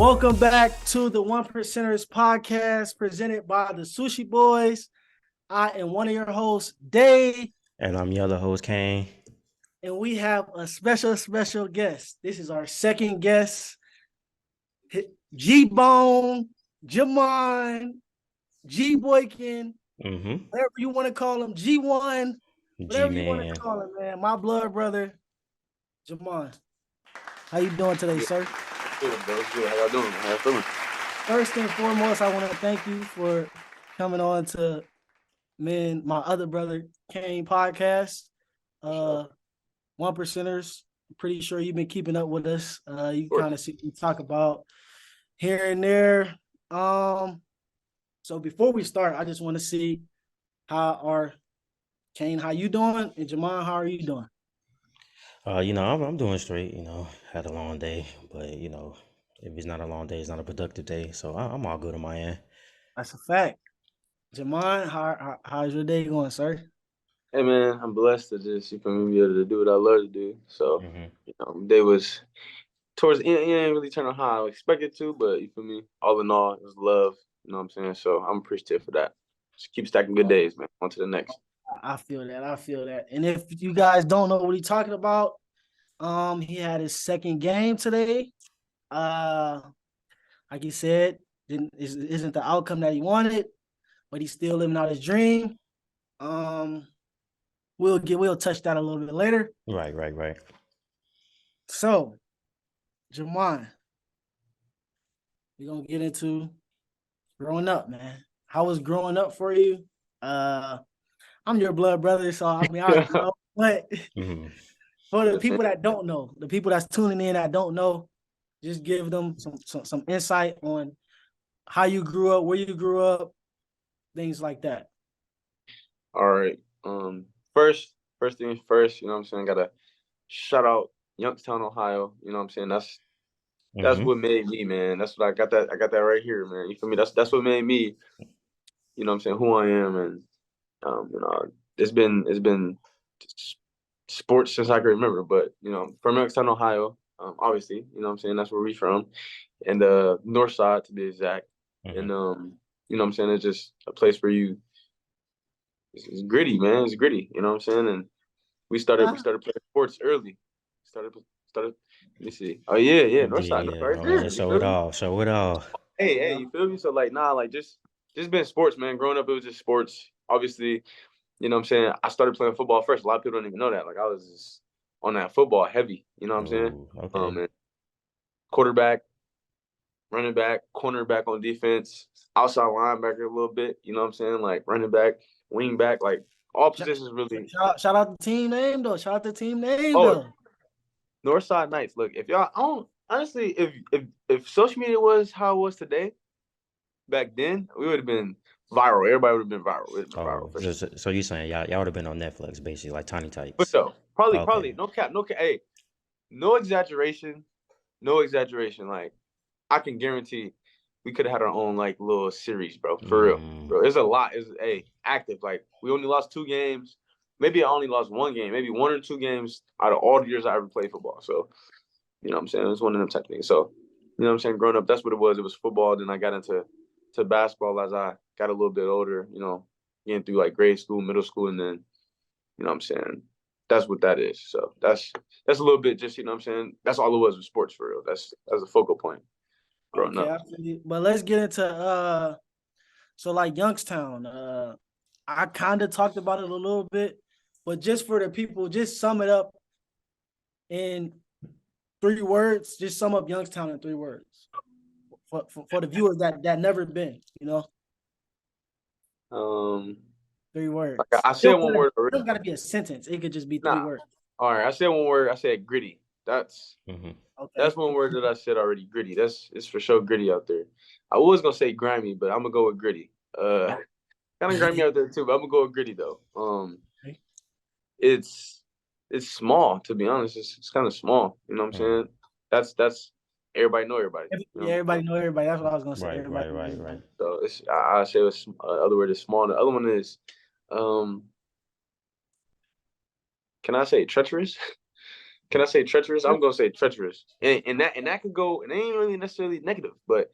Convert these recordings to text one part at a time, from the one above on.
Welcome back to the One Percenters podcast presented by the Sushi Boys. I am one of your hosts, Dave. And I'm your other host, Kane. And we have a special guest. This is our second guest, Gamaun Boykin, whatever you want to call him, G1, whatever you want to call him, man. My blood brother, Gamaun. How you doing today, sir? Good, bro. Good. How y'all doing? How y'all feeling? First and foremost, I want to thank you for coming on to me and my other brother, Kane podcast. One Percenters. I'm pretty sure you've been keeping up with us. You kind of see we talk about here and there. So before we start, I just want to see Kane, how you doing? And Gamaun, how are you doing? I'm doing straight. Had a long day, but if it's not a long day, it's not a productive day. So I'm all good on my end. That's a fact. Gamaun, how's your day going, sir? Hey man, I'm blessed to just be able to do what I love to do. So day was towards the end, it didn't really turn out how I expected to, but you feel me? All in all, it was love. You know what I'm saying? So I'm appreciative for that. Just keep stacking good days, man. On to the next. I feel that. And if you guys don't know what he's talking about, he had his second game today. Like he said, isn't the outcome that he wanted, but he's still living out his dream. We'll touch that a little bit later. Right. So, Gamaun, we're gonna get into growing up, man. How was growing up for you? I'm your blood brother, so I mean, I know, but for the people that don't know, the people that's tuning in that don't know, just give them some insight on how you grew up, where you grew up, things like that. All right. First things first, you know what I'm saying? Gotta shout out Youngstown, Ohio. You know what I'm saying? That's what made me, man. That's what I got that right here, man. You feel me? That's what made me, you know what I'm saying, who I am. And it's been sports since I can remember, but from Youngstown, Ohio, obviously, you know what I'm saying, that's where we from. And the north side to be exact. And you know what I'm saying, it's just a place where it's gritty, man. It's gritty, you know what I'm saying? And we started playing sports early. Started let me see. Oh yeah, north side right there. Show it all. Hey, you feel me? So just been sports, man. Growing up, it was just sports. Obviously, you know what I'm saying? I started playing football first. A lot of people don't even know that. Like I was just on that football heavy, you know what I'm saying? Okay. Quarterback, running back, cornerback on defense, outside linebacker a little bit, you know what I'm saying? Like running back, wing back, like all positions really. Shout out the team name though. Northside Knights. Look, if y'all, I don't honestly, if social media was how it was today, back then we would have been viral. Everybody would have been viral. So you saying y'all would have been on Netflix basically, like Tiny Tykes? But so probably no cap. Hey, no exaggeration. Like I can guarantee we could have had our own like little series, bro. For real, bro. There's a lot. It's active. Like we only lost 2 games. Maybe I only lost 1 game. Maybe 1 or 2 games out of all the years I ever played football. So, you know what I'm saying? It was one of them type of things. So, you know what I'm saying? Growing up, that's what it was. It was football. Then I got into basketball as I got a little bit older, getting through like grade school, middle school, and then, you know what I'm saying? That's what that is. So that's a little bit just, you know what I'm saying? That's all it was with sports for real. That's a focal point growing up. But let's get into so like Youngstown. I kind of talked about it a little bit, but just for the people, just sum it up in 3 words. Just sum up Youngstown in 3 words for the viewers that never been, 3 words. I said 1 word already. It doesn't got to be a sentence. It could just be 3 words. All right, I said 1 word. I said gritty. That's 1 word that I said already. Gritty. It's for sure gritty out there. I was gonna say grimy, but I'm gonna go with gritty. Kind of grimy out there too, but I'm gonna go with gritty though. It's small, to be honest. It's kind of small. You know what I'm saying? That's everybody know everybody. Everybody know everybody. That's what I was gonna say. Right. So I say the other word is small. The other one is, can I say treacherous? Can I say treacherous? I'm gonna say treacherous, and that could go. And it ain't really necessarily negative, but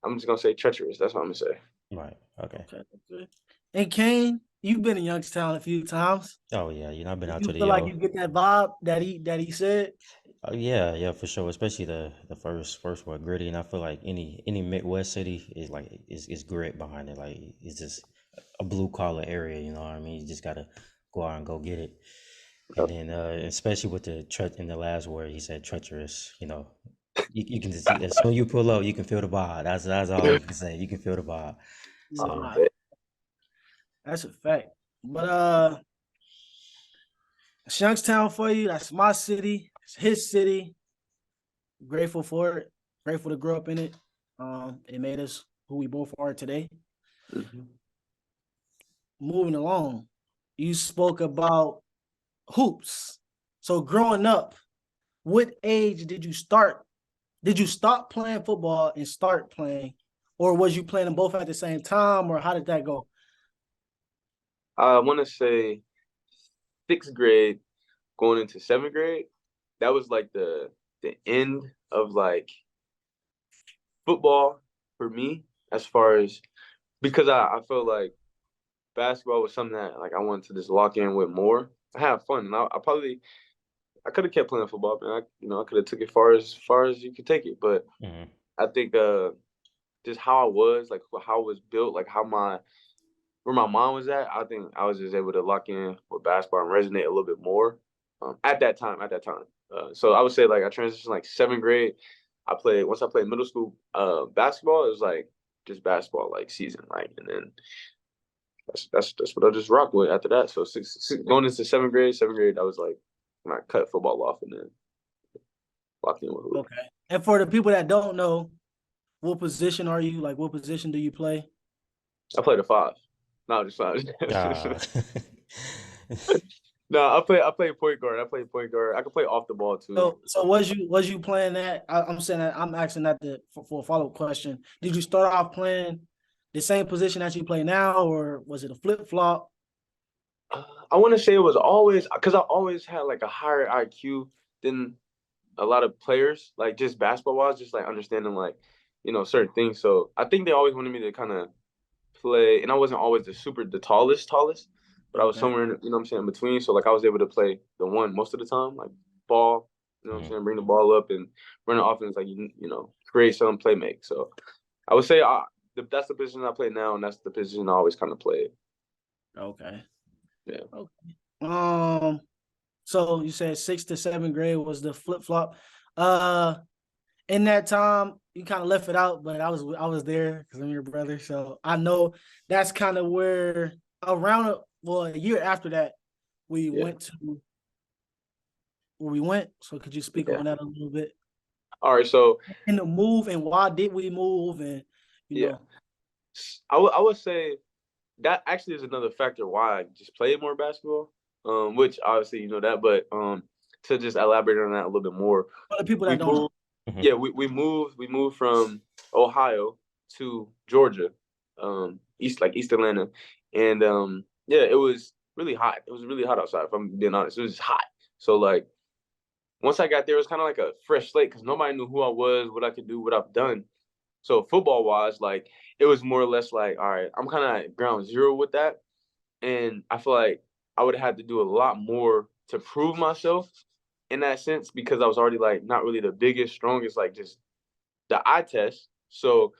I'm just gonna say treacherous. That's what I'm gonna say. Right. Okay. Okay. And Kane, you've been in Youngstown a few times. Oh yeah, I've been Do out you to the feel like you get that vibe that he said? yeah, for sure. Especially the first one, gritty, and I feel like any Midwest city is like is grit behind it. Like it's just a blue collar area. You know what I mean? You just gotta go out and go get it. And then especially with in the last word, he said treacherous. You can just as soon as you pull up, you can feel the vibe. That's all you can say. You can feel the vibe. So That's a fact. But it's Youngstown for you. That's my city. It's his city. Grateful for it. Grateful to grow up in it. It made us who we both are today. Mm-hmm. Moving along, you spoke about hoops. So growing up, what age did you start? Did you stop playing football and start playing, or was you playing them both at the same time, or how did that go? I want to say 6th grade, going into 7th grade. That was like the end of like football for me, as far as because I felt like basketball was something that like I wanted to just lock in with more. I had fun, and I could have kept playing football, and I could have took it far as you could take it. But I think just how I was, like how I was built, like where my mom was at, I think I was just able to lock in with basketball and resonate a little bit more at that time. So I would say like I transitioned like 7th grade. Once I played middle school basketball, it was like just basketball like season, like, and then that's what I just rocked with after that. So going into 7th grade, I was like when I cut football off and then locked in with hoop. Okay. And for the people that don't know, what position are you? Like, what position do you play? I played a 5. No, just fine. ah, No, I play point guard. I play point guard. I can play off the ball too. So was you playing that? I'm saying that I'm asking that for a follow up question. Did you start off playing the same position that you play now, or was it a flip flop? I want to say it was always because I always had like a higher IQ than a lot of players, like just basketball wise, just like understanding like certain things. So I think they always wanted me to kind of play, and I wasn't always the tallest, but I was Okay. somewhere in, what I'm saying, in between. So like I was able to play the one most of the time, like ball, what I'm saying, bring the ball up and run the offense, like create some play make. So I would say that's the position I play now, and that's the position I always kind of played. Okay. Yeah. Okay. So you said 6th to 7th grade was the flip flop. In that time, you kind of left it out, but I was there because I'm your brother, so I know that's kind of where a year after that we went to where we went. So could you speak on that a little bit? All right, so In the move and why did we move and know. I would say that actually is another factor why I just played more basketball. Which obviously you know that, but to just elaborate on that a little bit more. For the people that don't know. Yeah, we moved from Ohio to Georgia, East Atlanta, and it was really hot. It was really hot outside. If I'm being honest, it was hot. So like once I got there, it was kind of like a fresh slate because nobody knew who I was, what I could do, what I've done. So football wise, like it was more or less like, all right, I'm kind of at ground zero with that, and I feel like I would have had to do a lot more to prove myself in that sense because I was already like not really the biggest, strongest, like just the eye test. So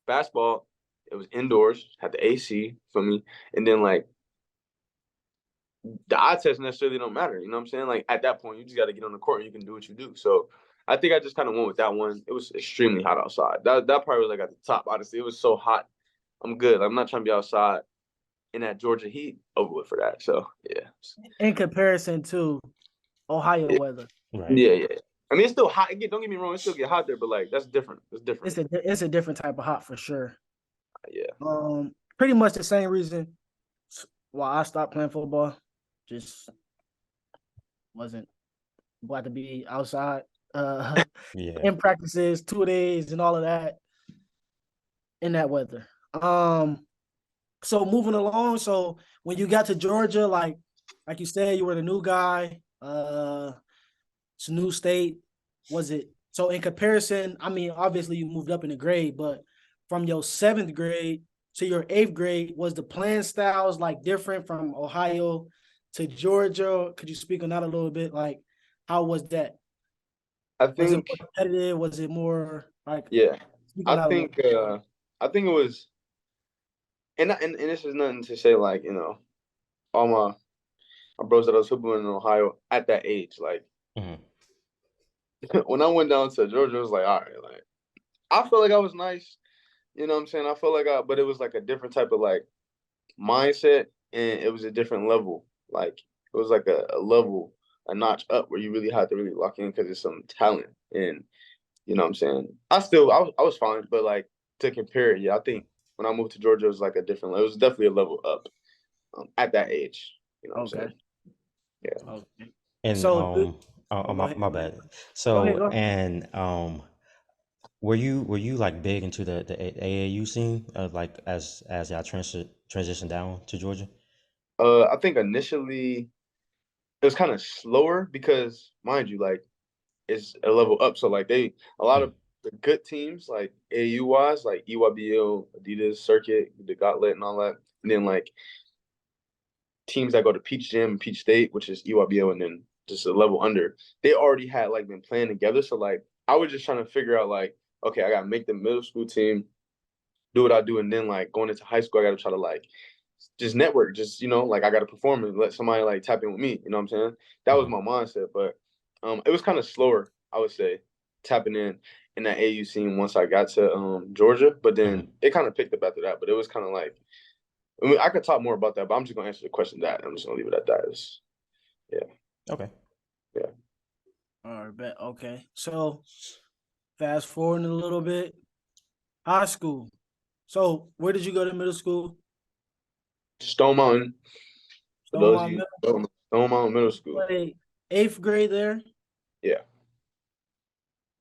basketball, it was indoors, had the AC for me, and then like the eye test necessarily don't matter. You know what I'm saying? Like at that point, you just got to get on the court and you can do what you do. So I think I just kind of went with that one. It was extremely hot outside. That probably was like at the top. Honestly, it was so hot. I'm good. I'm not trying to be outside in that Georgia heat over with for that. So yeah. In comparison to Ohio weather. Right. Yeah. I mean, it's still hot. Don't get me wrong. It still get hot there, but like that's different. It's different. It's a different type of hot for sure. Yeah. Pretty much the same reason why I stopped playing football. Just wasn't glad to be outside. In practices, 2 days, and all of that in that weather. So moving along. So when you got to Georgia, like you said, you were the new guy. It's a new state. Was it so in comparison? I mean, obviously you moved up in the grade, but from your 7th grade to your 8th grade, was the playing styles like different from Ohio to Georgia? Could you speak on that a little bit? Like, how was that? I Was it think, more competitive? Was it more like yeah, speak on I that a little? think, I think it was, and this is nothing to say like all my bros that I was hooping in Ohio at that age. Like Mhm. when I went down to Georgia, it was like, all right, like I felt like I was nice. You know what I'm saying? I felt like but it was like a different type of like mindset, and it was a different level. Like it was like a level, a notch up where you really had to really lock in because it's some talent. And you know what I'm saying? I was fine, but like to compare it, yeah, I think when I moved to Georgia, it was like a different level. It was definitely a level up at that age. You know what I'm Okay. saying? Yeah. Okay. And So, oh, go my ahead. my bad. Go ahead. So Go ahead. and were you like big into the AAU scene like as y'all transition down to Georgia? I think initially it was kind of slower because, mind you, like it's a level up. So like a lot Mm. of the good teams like AU wise, like EYBL, Adidas, Circuit, the Gauntlet, and all that, and then like teams that go to Peach Jam and Peach State, which is EYBL, and then just a level under, they already had like been playing together. So like I was just trying to figure out like, okay, I gotta make the middle school team, do what I do, and then like going into high school, I gotta try to like just network, just like I gotta perform and let somebody like tap in with me. You know what I'm saying? That was Mhm. my mindset, but it was kind of slower, I would say, tapping in that AU scene once I got to Georgia, but Mhm. then it kind of picked up after that. But it was kind of like, I mean, I could talk more about that, but I'm just gonna answer the question that I'm just gonna leave it at that. Yeah, Okay. yeah. All right, bet. Okay. So, fast forwarding a little bit, high school. So, where did you go to middle school? Stone Mountain, for Stone those of Mountain you Middle. who don't know, Stone Mountain Middle School. Played 8th grade there. Yeah,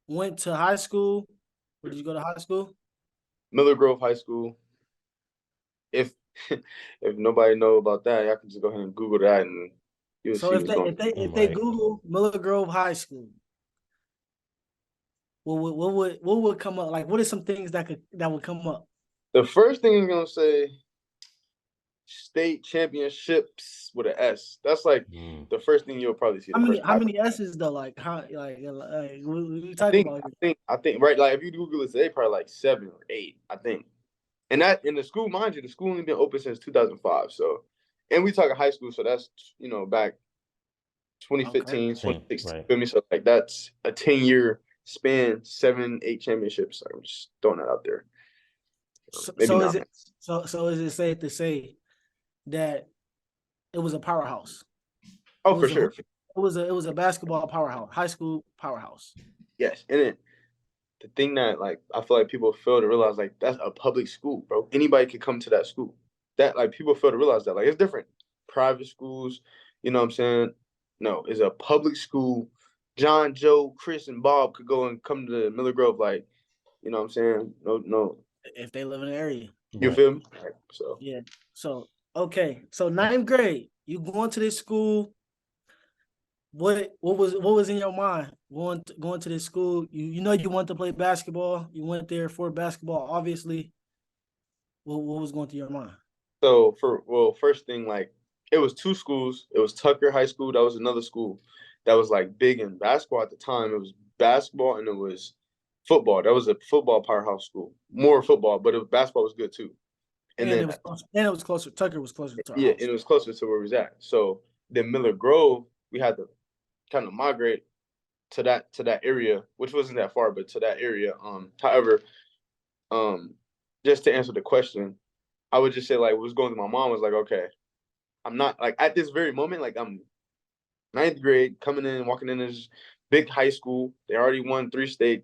Went to high school. Where did you go to high school? Miller Grove High School. If if nobody know about that, y'all can just go ahead and Google that, and you'll So see if what's they going. if they if they Right. Google Miller Grove High School, what would come up? Like, what are some things that would come up? The first thing I'm gonna say, state championships with an S. That's like Mm. the first thing you'll probably see. How The many first how many S's though? Like how like what we I talking think about I here? think I think right. Like if you Google it today, probably like 7 or 8. I think. And that in the school, mind you, the school only been open since 2005. So, and we talking high school, so that's back Okay. 2015, Thing. 2016. Right. Feel me? So like that's a 10-year span, 7, 8 championships. I'm just throwing that out there. So, Maybe so is not. it so is it safe to say that it was a powerhouse? It Oh, for was a sure. it was a basketball powerhouse, high school powerhouse. Yes. And then the thing that like I feel like people fail to realize, like that's a public school, bro. Anybody could come to that school. That like people fail to realize that. Like it's different. Private schools, you know what I'm saying? No, it's a public school. John, Joe, Chris, and Bob could go and come to Miller Grove, like, you know what I'm saying? No, no. If they live in the area. You Right. feel me? Right. So Yeah. So okay. So 9th grade, you going to this school. What was in your mind going to this school? You know you want to play basketball. You went there for basketball, obviously. What was going through your mind? first thing, like it was two schools. It was Tucker High School. That was another school that was like big in basketball at the time. It was basketball and it was football. That was a football powerhouse school. More football, but basketball was good too. And And then it was closer. And it was closer. Tucker was closer to our yeah, and house. it was closer to where we was at. So then Miller Grove, we had to kind of migrate to that area, which wasn't that far, but to that area. However, um, just to answer the question, I would just say like what was going through my mom was like, okay, I'm not like at this very moment, like I'm ninth grade coming in, walking in this big high school. They already won 2 state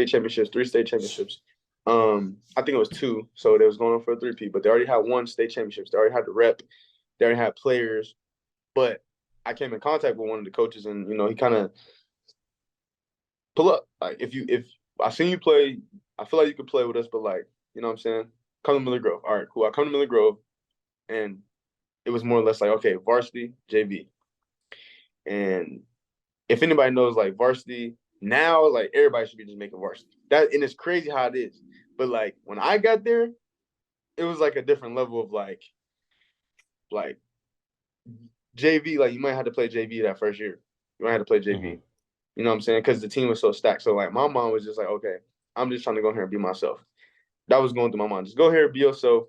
championships, 3 state championships. I think it was 2, so they was going on for a 3P, but they already had 1 state championships. They already had the rep, they already had players. But I came in contact with one of the coaches, and he kind of pull up. Like if I seen you play, I feel like you could play with us, but like you know what I'm saying, come to Miller Grove. All right, cool. I come to Miller Grove, and it was more or less like okay, varsity, JV, and if anybody knows like varsity now, like everybody should be just making varsity. And it's crazy how it is. But like when I got there, it was like a different level of like JV. Like you might have to play JV that first year. You might have to play JV. Mm-hmm. You know what I'm saying? Because the team was so stacked. So like my mom was just like, okay, I'm just trying to go here and be myself. That was going through my mind. Just go here, be yourself,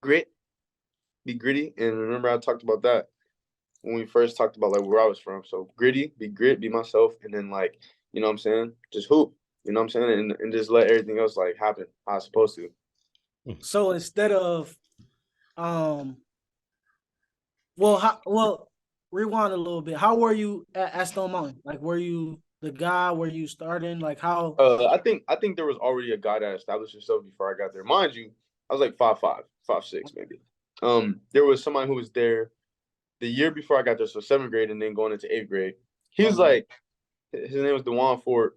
grit, be gritty. And remember, I talked about that when we first talked about like where I was from. So gritty, be grit, be myself, and then like, you know what I'm saying? Just hoop. You know what I'm saying? And just let everything else like happen how it's supposed to. So instead of well, rewind a little bit. How were you at Stone Mountain? Like, were you the guy? Were you starting? Like, how? I think there was already a guy that established himself before I got there. Mind you, I was like 5'5", 5'6", maybe. There was somebody who was there the year before I got there, so 7th grade, and then going into 8th grade. He was like, his name was Dewan Ford.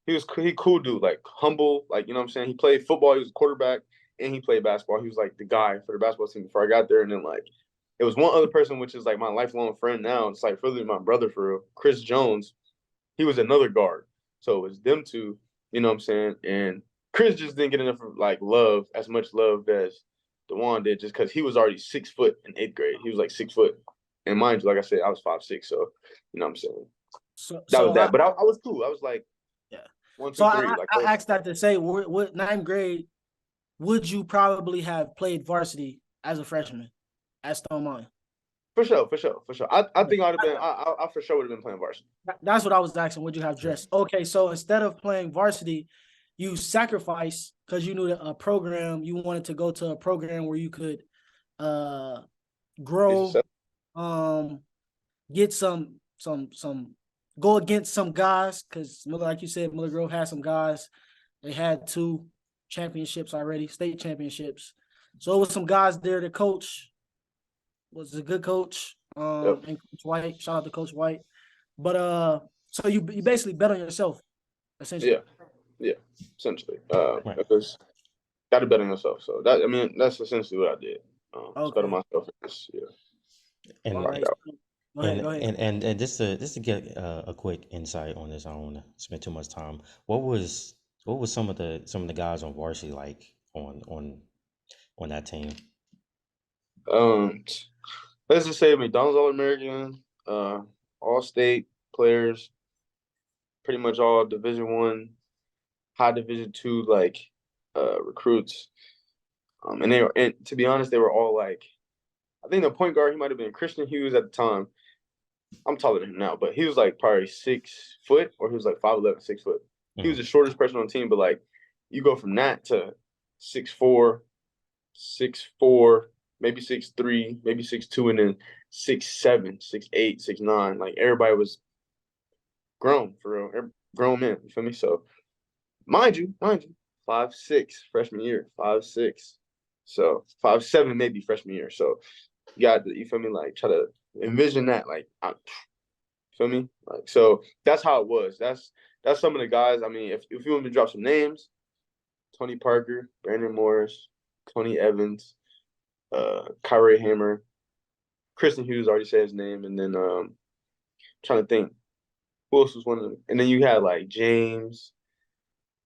He cool dude, like humble, like you know what I'm saying. He played football. He was a quarterback, and he played basketball. He was like the guy for the basketball team before I got there, and then like it was one other person, which is like my lifelong friend now. It's like really my brother for real, Chris Jones. He was another guard, so it was them two. You know what I'm saying? And Chris just didn't get enough like love, as much love as Dewan did, just because he was already 6 foot in 8th grade. He was like 6 foot, and mind you, like I said, I was 5'6", so you know what I'm saying. So, That was so that, but I was cool. I was like yeah. one, So two, three, like I asked that to say, what 9th grade would you probably have played varsity as a freshman at Stone Mountain? for sure. I think I'd have been. I for sure would have been playing varsity. That's what I was asking. Would you have dressed? Okay, so instead of playing varsity, you sacrificed because you knew that a program. You wanted to go to a program where you could grow, get some go against some guys because like you said, Miller Grove had some guys. They had 2 championships already, state championships. So it was some guys there. The coach was a good coach. Yep. And Coach White, shout out to Coach White. But so you basically bet on yourself, essentially. Yeah, essentially. Right. Because got to bet on yourself. So that's essentially what I did. Just bet on Okay. myself. And just, And All rock right. it out. Go ahead. Go ahead. and just to get a quick insight on this, I don't want to spend too much time. What was some of the guys on varsity like on that team? Um, let's just say McDonald's All-American, all state players, pretty much all Division 1, high Division 2 like recruits. And to be honest, they were all like, I think the point guard, he might have been Christian Hughes at the time. I'm taller than him now, but he was like probably 6 foot, or he was like 5'11", 6 foot. He was the shortest person on the team, but like you go from that to 6'4", 6'4", maybe 6'3", maybe 6'2", and then 6'7", 6'8", 6'9". Like everybody was grown for real, grown men. You feel me? So mind you, 5'6" freshman year, 5'6". So 5'7" maybe freshman year. So you feel me? Like try to envision that. Like feel me? Like so that's how it was. That's some of the guys. I mean, if you want me to drop some names, Tony Parker, Brandon Morris, Tony Evans, Kyrie Hammer, Kristen Hughes already said his name, and then trying to think who else was one of them. And then you had like James,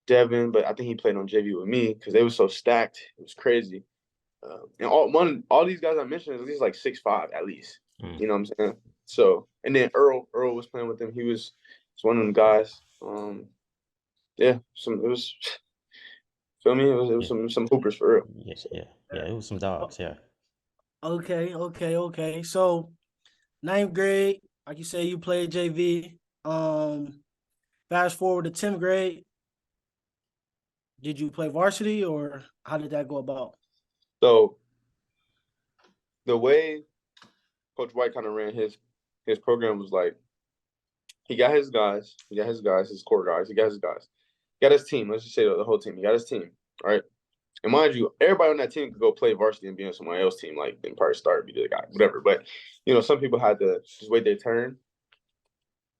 Devin, but I think he played on JV with me because they were so stacked. It was crazy. And all these guys I mentioned is at least like 6'5" at least. You know what I'm saying? So and then Earl was playing with him. He was one of them guys. Yeah, it was feel me? It was some hoopers for real. Yeah, So. It was some dogs. Yeah. Okay. So 9th grade, like you say, you played JV. Fast forward to 10th grade. Did you play varsity or how did that go about? So the way Coach White kind of ran his program was like he got his guys, his core guys, he got his guys. He got his team. Let's just say the whole team. He got his team, right? And mind you, everybody on that team could go play varsity and be on somebody else's team, like then probably start, be the guy, whatever. But some people had to just wait their turn,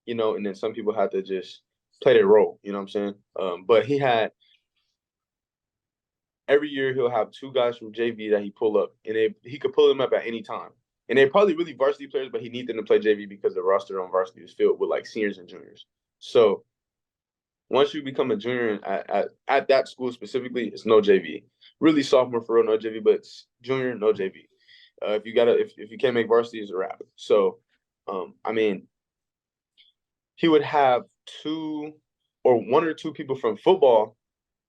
and then some people had to just play their role. You know what I'm saying? But he had every year he'll have 2 guys from JV that he pull up, and he could pull them up at any time. And they're probably really varsity players, but he needs them to play JV because the roster on varsity is filled with like seniors and juniors. So once you become a junior at that school specifically, it's no JV. Really sophomore for real, no JV, but junior, no JV. If you can't make varsity, it's a wrap. So, I mean, he would have one or two people from football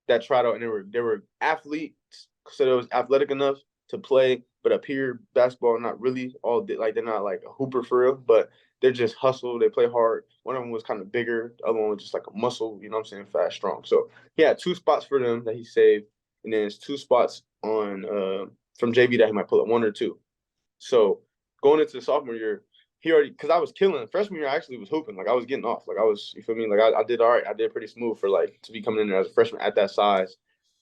that tried out, and they were athletes, so they was athletic enough to play. But up here, basketball not really like they're not like a hooper for real, but they're just hustle. They play hard. One of them was kind of bigger. The other one was just like a muscle. You know what I'm saying? Fast, strong. So he had 2 spots for them that he saved, and then it's 2 spots on from JV that he might pull up, 1 or 2. So going into the sophomore year, he already, because I was killing. Freshman year, I actually was hooping. Like I was getting off. Like I was, you feel me? Like I did all right. I did pretty smooth for like to be coming in there as a freshman at that size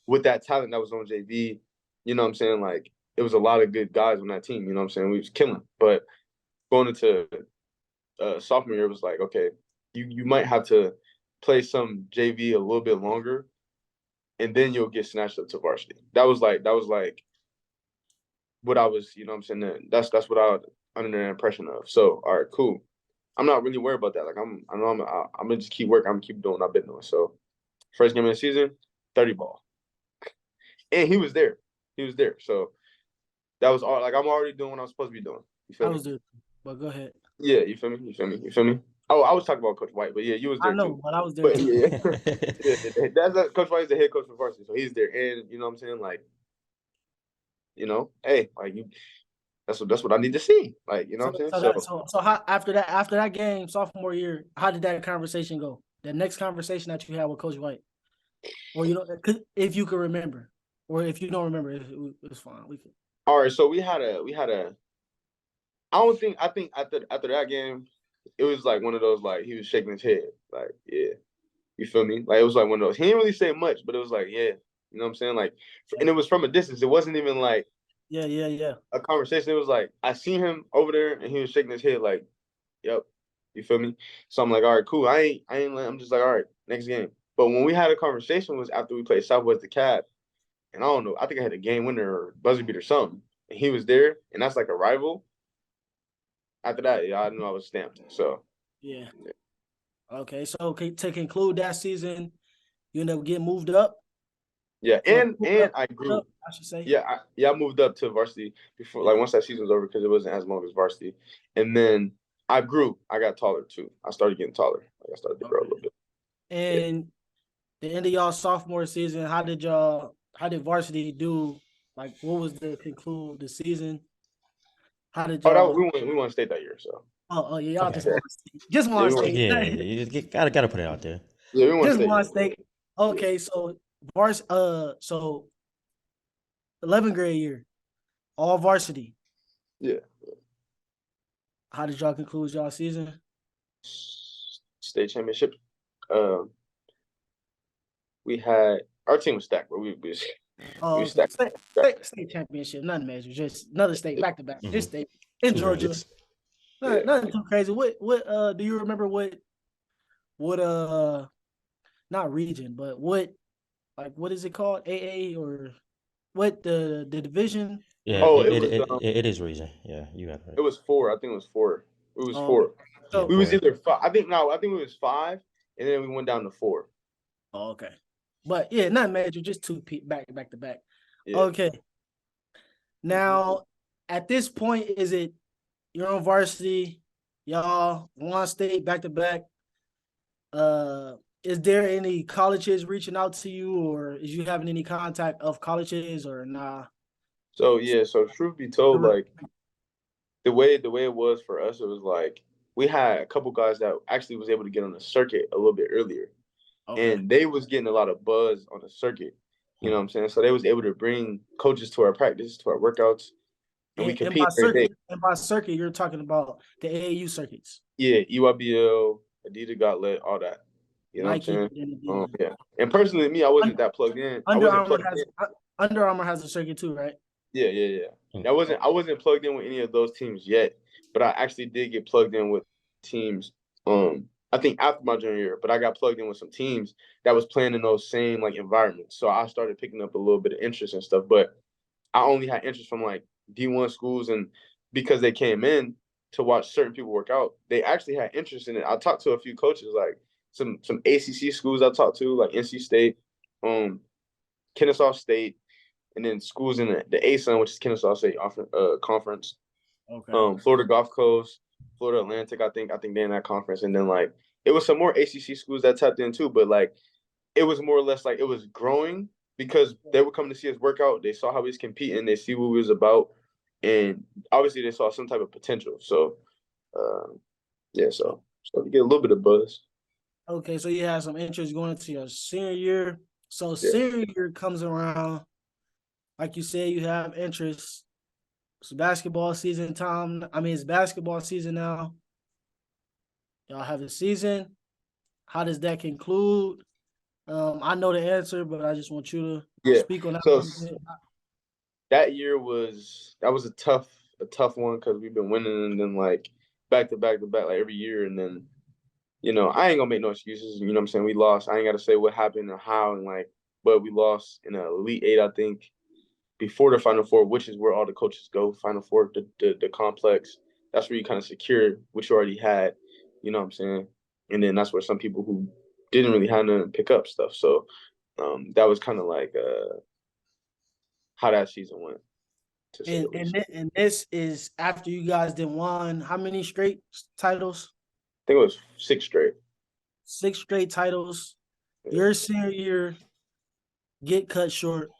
with that talent that was on JV. You know what I'm saying? Like it was a lot of good guys on that team. You know what I'm saying? We was killing. But going into sophomore year, it was like, okay, you might have to play some JV a little bit longer, and then you'll get snatched up to varsity. That was like what I was, you know what I'm saying? That's what I was under the impression of. So, all right, cool. I'm not really worried about that. Like I'm gonna just keep working. I'm gonna keep doing what I've been doing. So, first game of the season, 30 ball, and he was there. He was there. So that was all. Like I'm already doing what I'm supposed to be doing. You feel I me? was there, but go ahead. Yeah, you feel me? You feel me? You feel me? Oh, I was talking about Coach White, but yeah, you was I there know, too. but I was there But too. yeah, Coach White is the head coach for varsity, so he's there, and you know what I'm saying? Like, hey, like you, that's what I need to see. Like, you know what I'm saying? So how after that game, sophomore year, how did that conversation go? The next conversation that you had with Coach White, or if you could remember, or if you don't remember, it's fine. We could. All right, so we had a. I think after that game, it was like one of those like he was shaking his head, like yeah, you feel me? Like it was like one of those. He didn't really say much, but it was like yeah, you know what I'm saying? Like, and it was from a distance. It wasn't even like Yeah. a conversation. It was like I seen him over there, and he was shaking his head like, yep, you feel me? So I'm like, all right, cool. I'm just like, all right, next game. But when we had a conversation was after we played Southwest DeKalb, and I don't know, I think I had a game winner or buzzer beat or something, and he was there, and that's like a rival. After that, yeah, I knew I was stamped. So Yeah. Okay, so to conclude that season, you end up getting moved up. yeah, and I grew. I should say. Yeah, I moved up to varsity before, like once that season was over, because it wasn't as long as varsity. And then I grew. I got taller too. I started getting taller. Like I started to grow a little bit. And the end of y'all sophomore season, how did varsity do? Like, what was the season? How did Oh, y'all? we won state that year. So Oh yeah, y'all Okay. just yeah, won state. Yeah, you just gotta put it out there. yeah, we won Just state. won state. Okay, so so 11th grade year, all varsity. Yeah. How did y'all conclude y'all season? State championship. We had our team was stacked, but we Okay. stacked. State championship, nothing major, just another state back to back. Mhm. This state in Two Georgia. grades. Nothing too crazy. What do you remember what not region, but what is it called? AA or what the division? Yeah, Oh, it is region. Yeah, you got it right. it was 4. I think it was 4. It was Oh, 4. Yeah, We was 4. either 5. I think it was 5, and then we went down to 4. okay. But yeah, not major, just two back to back. Yeah. Okay. Now, at this point, is it you're on varsity, y'all one state back to back? Is there any colleges reaching out to you, or is you having any contact of colleges or nah? So truth be told, like the way it was for us, it was like we had a couple guys that actually was able to get on the circuit a little bit earlier. Okay. And they was getting a lot of buzz on the circuit. You know what I'm saying? So they was able to bring coaches to our practice, to our workouts, and we compete every day. And by circuit, you're talking about the AAU circuits. Yeah, EYBL, Adidas Gauntlet, all that. You know Nike, what I'm saying? Yeah. And personally, me, I wasn't that plugged in. Under Armour has a circuit too, right? Yeah. I wasn't plugged in with any of those teams yet, but I actually did get plugged in with teams. I think after my junior year, but I got plugged in with some teams that was playing in those same like environments. So I started picking up a little bit of interest and stuff, but I only had interest from like D1 schools and because they came in to watch certain people work out, they actually had interest in it. I talked to a few coaches, like some ACC schools I talked to, like NC State, Kennesaw State, and then schools in the ASUN, which is Kennesaw State conference. Okay. Florida Gulf Coast, Florida Atlantic, I think they're in that conference. And then like it was some more ACC schools that tapped in too, but like it was more or less like it was growing because they would come to see us work out. They saw how we was competing, they see what we was about, and obviously they saw some type of potential. So yeah, so you get a little bit of buzz. Okay, so you had some interest going into your senior year. So Yeah. senior year comes around, like you said, you have interest. It's basketball season time. I mean, it's basketball season now. Y'all have a season. How does that conclude? I know the answer, but I just want you to Yeah. speak on that a So little bit. that year was a tough one because we've been winning and then like back to back like every year, and then I ain't gonna make no excuses. You know what I'm saying? We lost. I ain't gotta say what happened or how and like, but we lost in an Elite Eight, I think, before the Final Four, which is where all the coaches go. Final Four, the complex. That's where you kind of secure what you already had. You know what I'm saying? And then that's where some people who didn't really have nothing pick up stuff. So that was kind of like how that season went, to say the least. And this is after you guys did won how many straight titles? I think it was 6 straight. 6 straight titles. Yeah. Your senior year get cut short.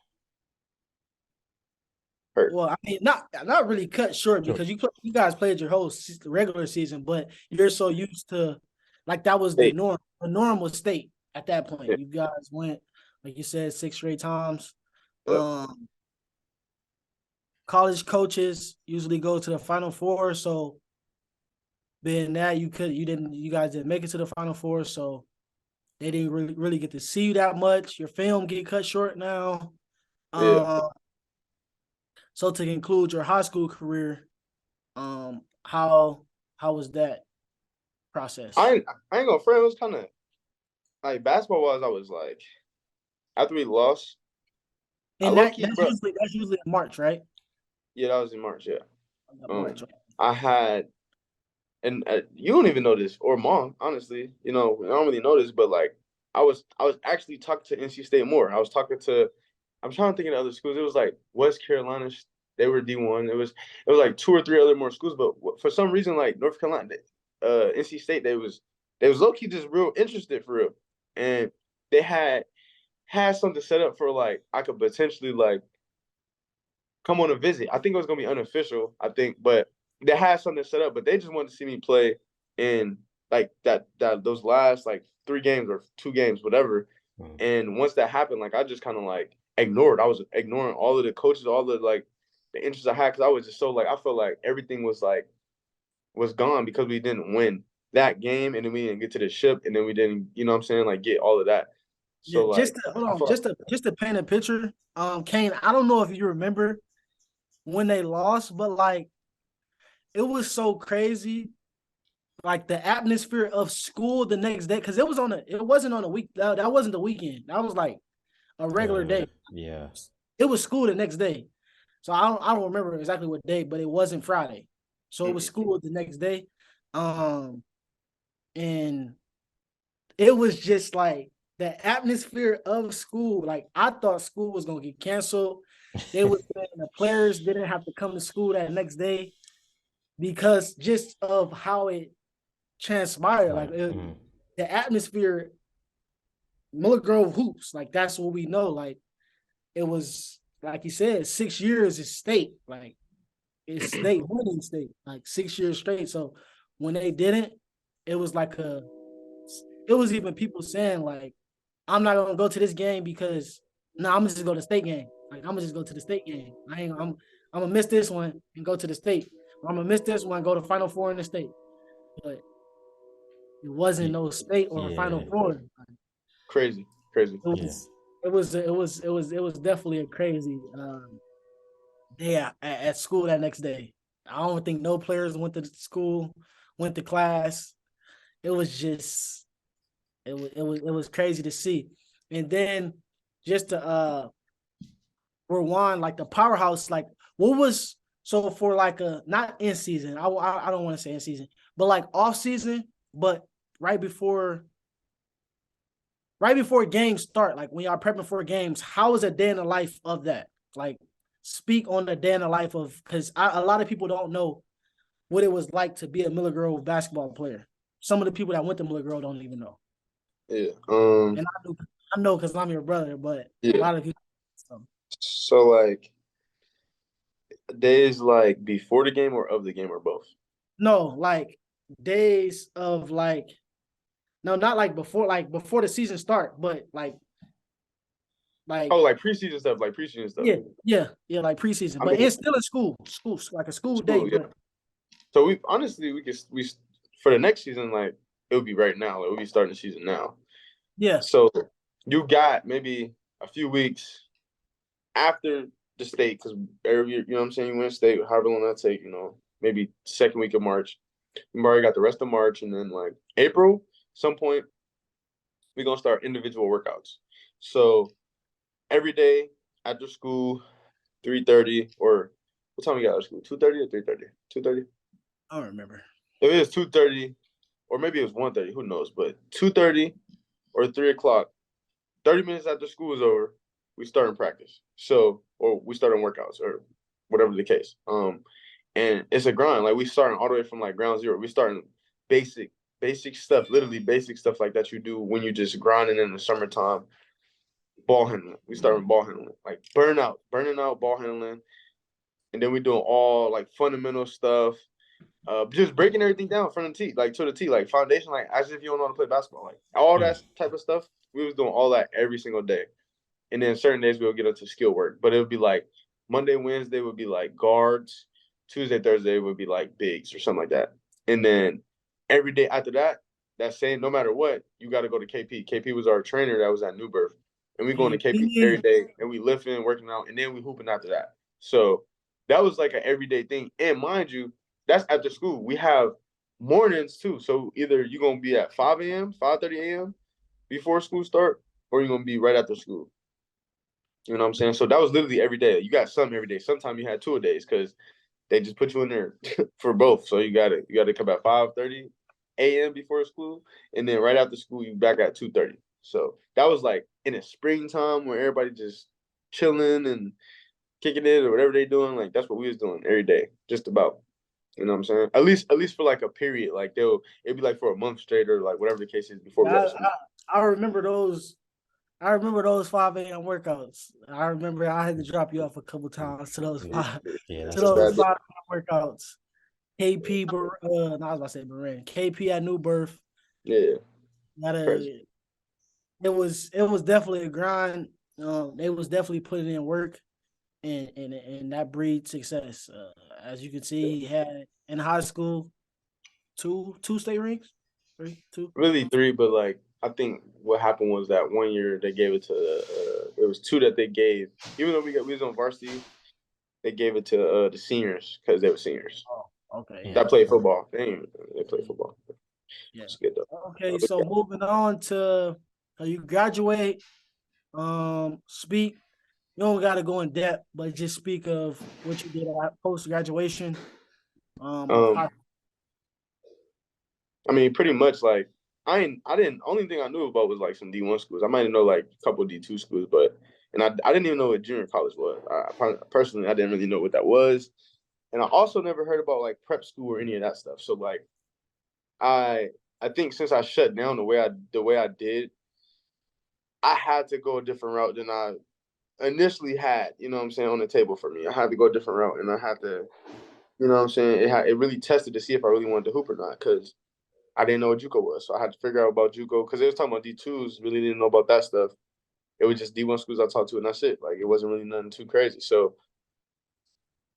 Hurt. Well, I mean, not really cut short because you guys played your whole regular season, but you're so used to like that was the norm. The norm was state at that point. Yeah. You guys went, like you said, 6 straight times. Yep. College coaches usually go to the Final Four, so being that you guys didn't make it to the Final Four, so they didn't really get to see you that much. Your film get cut short now. Yeah. So to conclude your high school career, how was that process? I ain't gonna front. It was kind of like basketball wise. I was like, after we lost, And that's usually in March, right? Yeah, that was in March. Yeah. March. I had, and you don't even know this, or Mom, honestly. I don't really know this, but like I was actually talking to NC State more. I'm trying to think of other schools. It was like West Carolina, they were D1. It was like 2 or 3 other more schools, but for some reason, like North Carolina, NC State, they was low key just real interested for real, and they had something set up for like I could potentially like come on a visit. I think it was gonna be unofficial. I think, but they had something set up, but they just wanted to see me play in like that those last like 3 games or 2 games, whatever. And once that happened, like I just kind of like ignored. I was ignoring all of the coaches, all the like the interest I had because I was just so like I felt like everything was gone because we didn't win that game, and then we didn't get to the ship, and then we didn't, you know what I'm saying, like get all of that. So yeah, just to paint a picture, Kane, I don't know if you remember when they lost, but like it was so crazy. Like the atmosphere of school the next day, because it wasn't on a week. That wasn't the weekend. That was like a regular day. Yeah. It was school the next day. So I don't remember exactly what day, but it wasn't Friday. So it was school the next day. And it was just like the atmosphere of school. Like I thought school was gonna get canceled. They were saying the players didn't have to come to school that next day because just of how it transpired. Like the atmosphere, Miller Grove hoops, like that's what we know. Like it was, like you said, 6 years is state. Like it's state, winning state, like 6 years straight. So when they didn't, it was like it was even people saying like, I'm not gonna go to this game because I'm gonna just go to the state game. Like I'm gonna just go to the state game. I'm gonna miss this one and go to the state. Or I'm gonna miss this one and go to Final Four in the state. But it wasn't no state or Final Four. Crazy. It was definitely a crazy day at school that next day. I don't think no players went to school, went to class. It was just it was crazy to see. And then just to rewind, like the powerhouse, like what was So for like not in season, I don't want to say in season, but like off season, but right before games start, like when y'all prepping for games, how is a day in the life of that? Like, speak on the day in the life of, because a lot of people don't know what it was like to be a Miller Grove basketball player. Some of the people that went to Miller Grove don't even know. Yeah. And I know because I'm your brother, but yeah. a lot of people. So like days like before the game or of the game or both? No, like days of like, no, not like before the season start, but like oh, like preseason stuff, like preseason stuff. Yeah, like preseason, but it's still in school, like a school day. Yeah. But so we for the next season, like it would be right now, like we'll be starting the season now. Yeah. So you got maybe a few weeks after the state, because every year, you know what I'm saying, you win state, however long that take, maybe second week of March. We've already got the rest of March, and then like April, some point, we're gonna start individual workouts. So every day after school, 3:30, or what time we got out of school? 2:30 or 3:30? 2:30? I don't remember. If it was 2:30, or maybe it was 1:30, who knows? But 2:30 or 3:00, 30 minutes after school is over, we start in practice. So, or we start in workouts or whatever the case. And it's a grind. Like we starting all the way from like ground zero. We starting basic stuff, literally basic stuff like that you do when you just grinding in the summertime. Ball handling. We start with ball handling, like burning out ball handling, and then we doing all like fundamental stuff. Just breaking everything down from the tee, like to the tee, like foundation, like as if you don't know how to play basketball, like all that type of stuff. We was doing all that every single day, and then certain days we'll get into skill work. But it would be like Monday, Wednesday would be like guards, Tuesday, Thursday would be like bigs or something like that, and then every day after that, no matter what, you got to go to KP. KP was our trainer that was at New Birth, and we going to KP every day, and we lifting, working out, and then we hooping after that. So that was like an everyday thing, and mind you, that's after school. We have mornings too. So either you're gonna be at 5 a.m., 5:30 a.m. before school start, or you're gonna be right after school. You know what I'm saying? So that was literally every day. You got some every day. Sometimes you had 2 a days because they just put you in there for both. So you gotta come at 5:30 a.m. before school, and then right after school you back at 2:30. So that was like in the springtime where everybody just chilling and kicking it or whatever they doing. Like that's what we was doing every day, just about. You know what I'm saying? At least for like a period, like it'd be like for a month straight or like whatever the case is before we got to school. I remember those. I remember those 5 a.m. workouts. I remember I had to drop you off a couple times to those 5 5 workouts. KP, I was about to say Baran. KP at New Birth. Yeah. It was definitely a grind. They was definitely putting in work, and that breeds success. As you can see, he had in high school two state rings, two. Really 3, but like I think what happened was that one year they gave it to it was 2 that they gave, even though we was on varsity, they gave it to the seniors because they were seniors. Oh, okay. That played football. They played football. Yeah. It's good though. Okay, so moving on to you graduate. Speak. You don't got to go in depth, but just speak of what you did post graduation. I mean, pretty much like I didn't. Only thing I knew about was like some D1 schools. I might know like a couple D2 schools, but I didn't even know what junior college was. Personally, I didn't really know what that was, and I also never heard about like prep school or any of that stuff. So like, I think since I shut down the way I did, I had to go a different route than I initially had. You know what I'm saying, on the table for me. I had to go a different route, and I had to. You know what I'm saying? It really tested to see if I really wanted to hoop or not, because I didn't know what Juco was. So I had to figure out about Juco, because they was talking about D2s, really didn't know about that stuff. It was just D1 schools I talked to, and that's it. Like, it wasn't really nothing too crazy. So,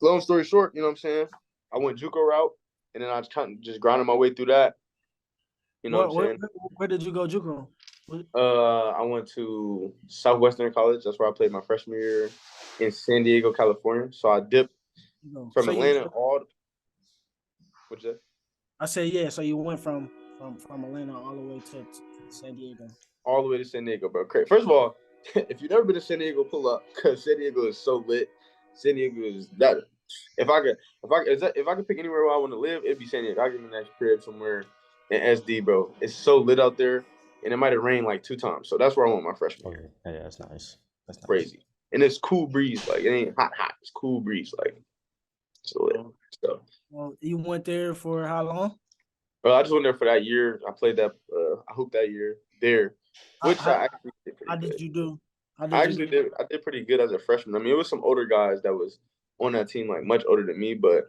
long story short, you know what I'm saying? I went Juco route, and then I was kind of just grinding my way through that. You know what I'm saying? Where did you go Juco? I went to Southwestern College. That's where I played my freshman year in San Diego, California. So I dipped from Atlanta all. What'd you say? I said, yeah. So you went from Atlanta all the way to San Diego. All the way to San Diego, bro. First of all, if you've never been to San Diego, pull up, because San Diego is so lit. San Diego is that if I could pick anywhere where I want to live, it'd be San Diego. I'll give me a nice crib somewhere in SD, bro. It's so lit out there, and it might have rained like 2 times. So that's where I want my freshman Oh year. yeah, yeah, that's nice. That's nice. Crazy, and it's cool breeze. Like it ain't hot. It's cool breeze. Like so lit. So. Well, you went there for how long? Well, I just went there for that year. I played that. I hooped that year there, which I actually did pretty How did good. you do? I did pretty good as a freshman. I mean, it was some older guys that was on that team, like much older than me. But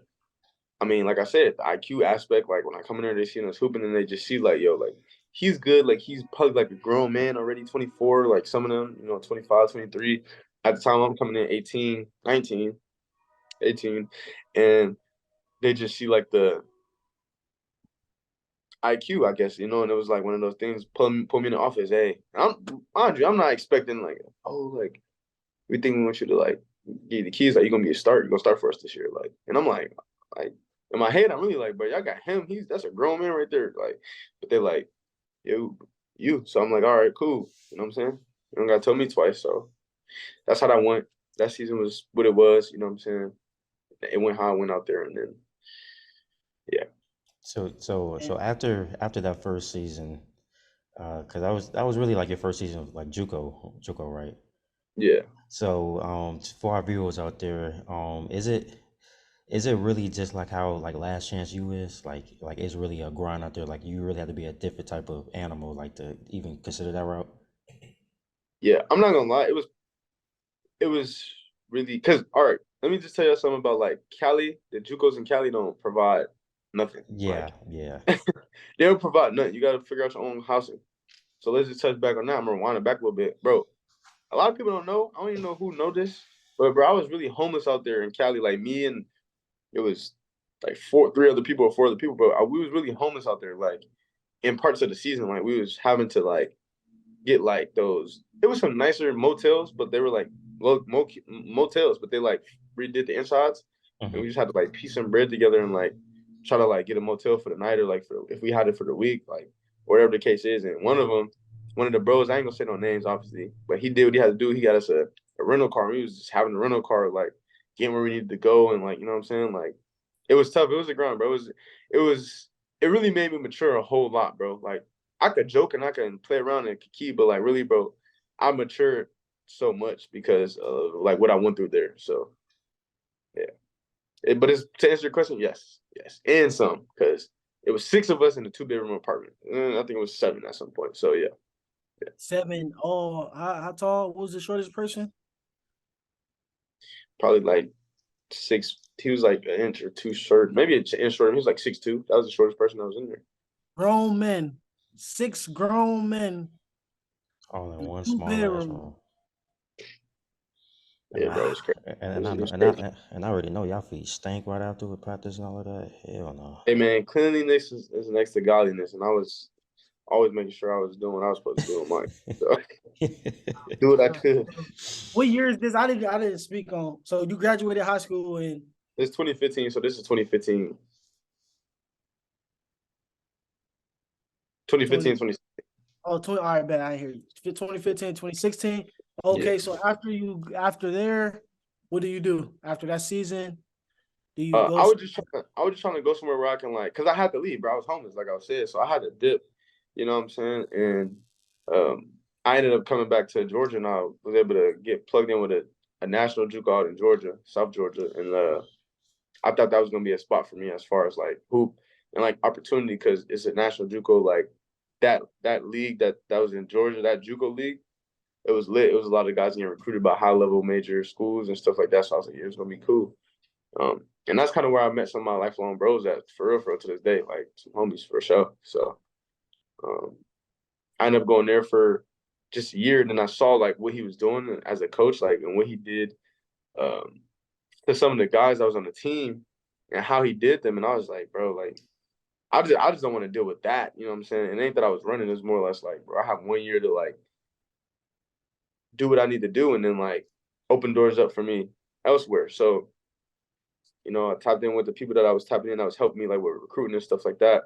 I mean, like I said, the IQ aspect, like when I come in there, they see us hooping and they just see like, yo, like he's good. Like he's probably like a grown man already, 24. Like some of them, 25, 23. At the time I'm coming in 18, 19, 18, and they just see like the IQ, I guess, and it was like one of those things. Put me in the office. Hey, mind you, I'm not expecting like, like we think we want you to like give you the keys. Like you're gonna be a start. You're gonna start for us this year. Like, and I'm like in my head, I'm really like, but y'all got him. That's a grown man right there. Like, but they're like, you. So I'm like, all right, cool. You know what I'm saying? You don't gotta tell me twice. So that's how that went. That season was what it was. You know what I'm saying? It went how I went out there, and then yeah. So after that first season, because that was really like your first season of like Juco, right? Yeah. So for our viewers out there, is it really just like how like Last Chance U is like it's really a grind out there? Like you really have to be a different type of animal like to even consider that route. Yeah, I'm not gonna lie. It was really because all right. Let me just tell you something about like Cali. The JUCOs in Cali don't provide nothing. Yeah, Like yeah. they don't provide nothing. You got to figure out your own housing. So let's just touch back on that. I'm gonna wind it back a little bit, bro. A lot of people don't know. I don't even know who know this, but bro, I was really homeless out there in Cali. Like me and it was like three other people or four other people, but we was really homeless out there. Like in parts of the season, like we was having to like get like those. It was some nicer motels, but they were like motels, but they like redid the insides, and we Mm-hmm. just had to like piece some bread together and like try to like get a motel for the night or like for if we had it for the week, like whatever the case is. And one of the bros, I ain't gonna say no names, obviously, but he did what he had to do. He got us a rental car. And we was just having a rental car, like getting where we needed to go, and like you know what I'm saying, like it was tough. It was a grind, bro. It really made me mature a whole lot, bro. Like I could joke and I can play around and key, but like really, bro, I matured so much because of like what I went through there. So yeah, but it's to answer your question, yes, and some because it was 6 of us in a 2-bedroom apartment. I think it was 7 at some point. So yeah, 7. Oh, how tall was the shortest person? probably like 6. He was like an inch or two short, maybe an inch shorter. He was like 6'2". That was the shortest person that was in there. Grown men. 6 grown men All in in one two small ass bedrooms. room. Yeah, bro, it was crazy. It was crazy. I already know y'all feet stank right after with practice and all of that. Hell no. Hey man, cleanliness is next to godliness, and I was always making sure I was doing what I was supposed to do in mine. So do what I could. What year is this? I didn't speak on. So you graduated high school in It's 2015, so this is 2015. 20, 2015, 2016. oh, 20, all right, bet I hear you. 2015, 2016. Yeah. Okay, so after there, what do you do after that season? Do you go? I was just trying to go somewhere where I can like, cause I had to leave, bro. I was homeless, like I said, so I had to dip. You know what I'm saying? And I ended up coming back to Georgia, and I was able to get plugged in with a national JUCO out in Georgia, South Georgia, and I thought that was gonna be a spot for me as far as like hoop and like opportunity, cause it's a national JUCO like that league that was in Georgia, that JUCO league. It was lit. It was a lot of guys getting recruited by high level major schools and stuff like that. So I was like, yeah, it's gonna be cool. And that's kind of where I met some of my lifelong bros at for real to this day, like some homies for sure. So um, I ended up going there for just a year, and then I saw like what he was doing as a coach, like and what he did um, to some of the guys that was on the team and how he did them, and I was like, bro, like I just don't want to deal with that. You know what I'm saying? It ain't that I was running. It's more or less like, bro, I have 1 year to like do what I need to do, and then like open doors up for me elsewhere. So I tapped in with the people that I was tapping in that was helping me like with recruiting and stuff like that.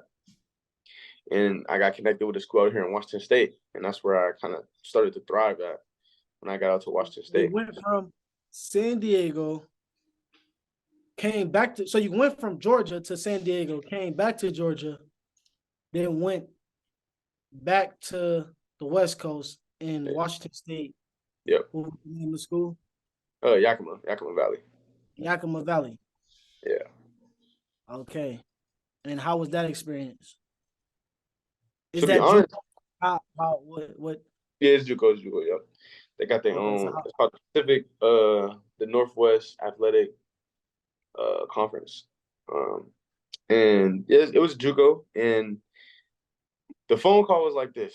And I got connected with a school out here in Washington State. And that's where I kind of started to thrive at when I got out to Washington You State. went from San Diego came back to, so you went from Georgia to San Diego, came back to Georgia, then went back to the West Coast in Washington State. Yep. What was the name of school? Yakima Valley. Yakima Valley. Yeah. Okay. And how was that experience? Is To be that honest, what? yeah, it's Juco, yep. They got their Okay, so own. It's called Pacific, the Northwest Athletic Conference. And it was Juco, and the phone call was like this.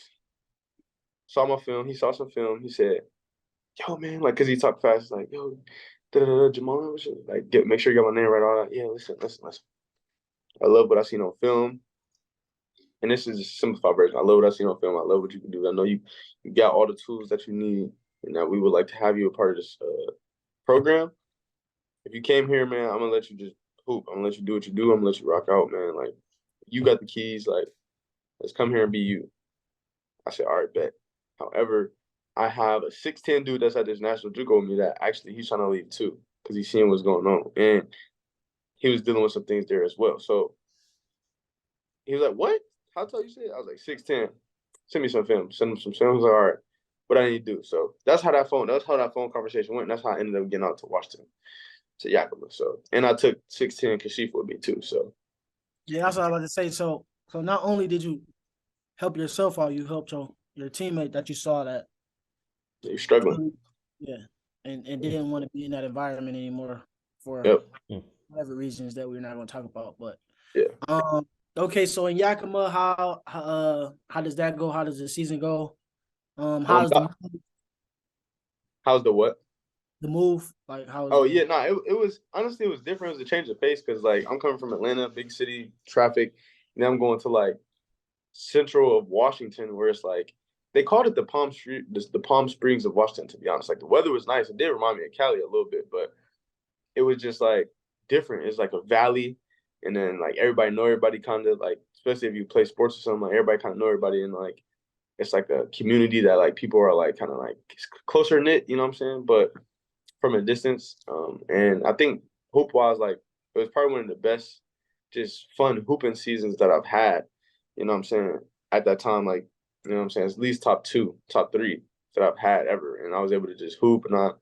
Saw my film. He saw some film. He said, "Yo, man," like, cause he talked fast, like, "Yo, Jamal, like, make sure you got my name right." All that. Yeah, listen. I love what I seen on film, and this is a simplified version. I love what I seen on film. I love what you can do. I know you got all the tools that you need, and that we would like to have you a part of this program. If you came here, man, I'm gonna let you just hoop. I'm gonna let you do what you do. I'm gonna let you rock out, man. Like, you got the keys. Like, let's come here and be you. I said, all right, bet. However, I have a 6'10" dude that's at this national JUCO with me that actually he's trying to leave too because he's seeing what's going on. And he was dealing with some things there as well. So he was like, what? How tall you say? I was like, 6'10". Send me some film. Send him some film. I was like, all right, what I need to do. So that's how that phone conversation went. And that's how I ended up getting out to Washington, to Yakima. So, and I took 6'10" Kashif with me too. So Yeah, that's what I was about to say. So not only did you help yourself out, you helped your teammate that you saw that you're struggling. Yeah. And didn't want to be in that environment anymore for Yep. whatever reasons that we're not going to talk about. But yeah. Okay, so in Yakima, how does that go? How does the season go? How's the what? The move? Like how? Oh yeah, no, it was honestly it was different. It was a change of pace because like I'm coming from Atlanta, big city, traffic, and then I'm going to like central of Washington, where it's like they called it the Palm Springs of Washington. To be honest, like the weather was nice. It did remind me of Cali a little bit, but it was just like different. It's like a valley, and then like everybody know everybody, kind of like, especially if you play sports or something, like everybody kind of know everybody, and like it's like a community that like people are like kind of like closer knit. You know what I'm saying? But from a distance. And I think hoop wise, like it was probably one of the best, just fun hooping seasons that I've had. You know what I'm saying? At that time, like, you know what I'm saying? It's at least top 2, top 3 that I've had ever. And I was able to just hoop, and I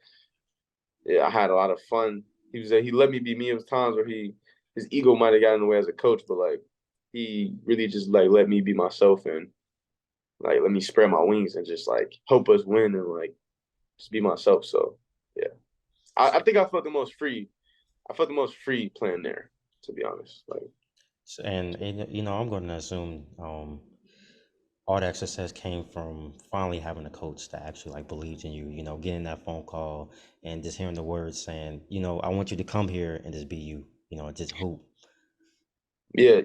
had a lot of fun. He let me be me. It was times where his ego might have gotten in the way as a coach, but like he really just like let me be myself, and like let me spread my wings and just like help us win, and like just be myself. So yeah. I think I felt the most free. I felt the most free playing there, to be honest. Like, And you know, I'm going to assume all that success came from finally having a coach that actually like believes in you. You know, getting that phone call and just hearing the words saying, you know, I want you to come here and just be you. You know, just hoop. yeah,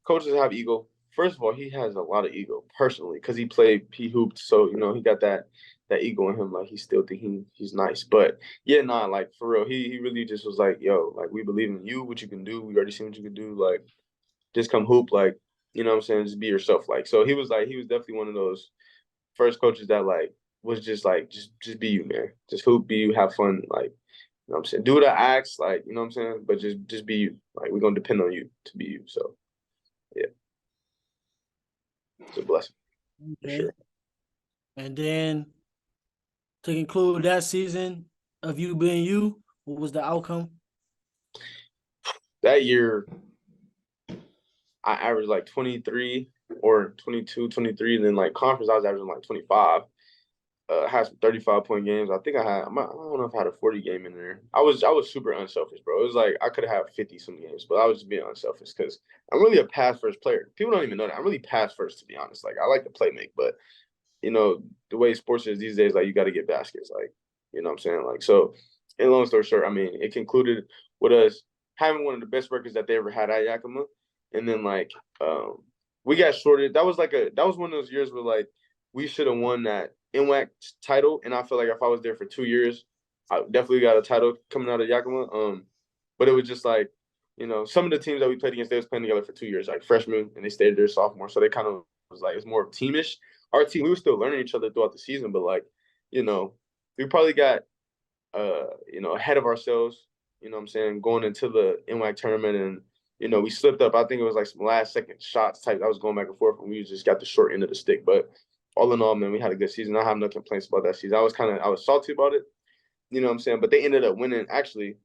coaches have ego. First of all, he has a lot of ego personally because he hooped, so he got that ego in him. Like he still think he's nice, but yeah, nah, like for real, he really just was like, yo, like we believe in you, what you can do. We already seen what you can do. Like just come hoop, like what I'm saying, just be yourself. Like so, he was definitely one of those first coaches that like was just like just be you, man. Just hoop, be you, have fun, like. You know what I'm saying? Do what I ask, like, you know what I'm saying? But just be you. Like, we're gonna depend on you to be you. So yeah. It's a blessing. For Okay. sure. And then to conclude that season of you being you, what was the outcome? That year I averaged like 23 or 22, 23. And then like conference I was averaging like 25. I had some 35-point games. I think I don't know if I had a 40 game in there. I was super unselfish, bro. It was like I could have had 50 some games, but I was just being unselfish because I'm really a pass first player. People don't even know that. I'm really pass first, to be honest. Like I like to play make, but the way sports is these days, like you got to get baskets, like, you know what I'm saying? Like, so in long story short, I mean, it concluded with us having one of the best records that they ever had at Yakima. And then like, we got shorted. That was one of those years where like, we should have won that NWAC title. And I feel like if I was there for 2 years, I definitely got a title coming out of Yakima. But it was just like, some of the teams that we played against, they was playing together for 2 years, like freshmen, and they stayed there sophomore. So they kind of was like, it's more of teamish. Our team, we were still learning each other throughout the season, but like, we probably got, ahead of ourselves you know what I'm saying, going into the NWAC tournament, and we slipped up. I think it was like some last second shots type. I was going back and forth, and we just got the short end of the stick. But all in all, man, we had a good season. I have no complaints about that season. I was salty about it, you know what I'm saying, but they ended up winning actually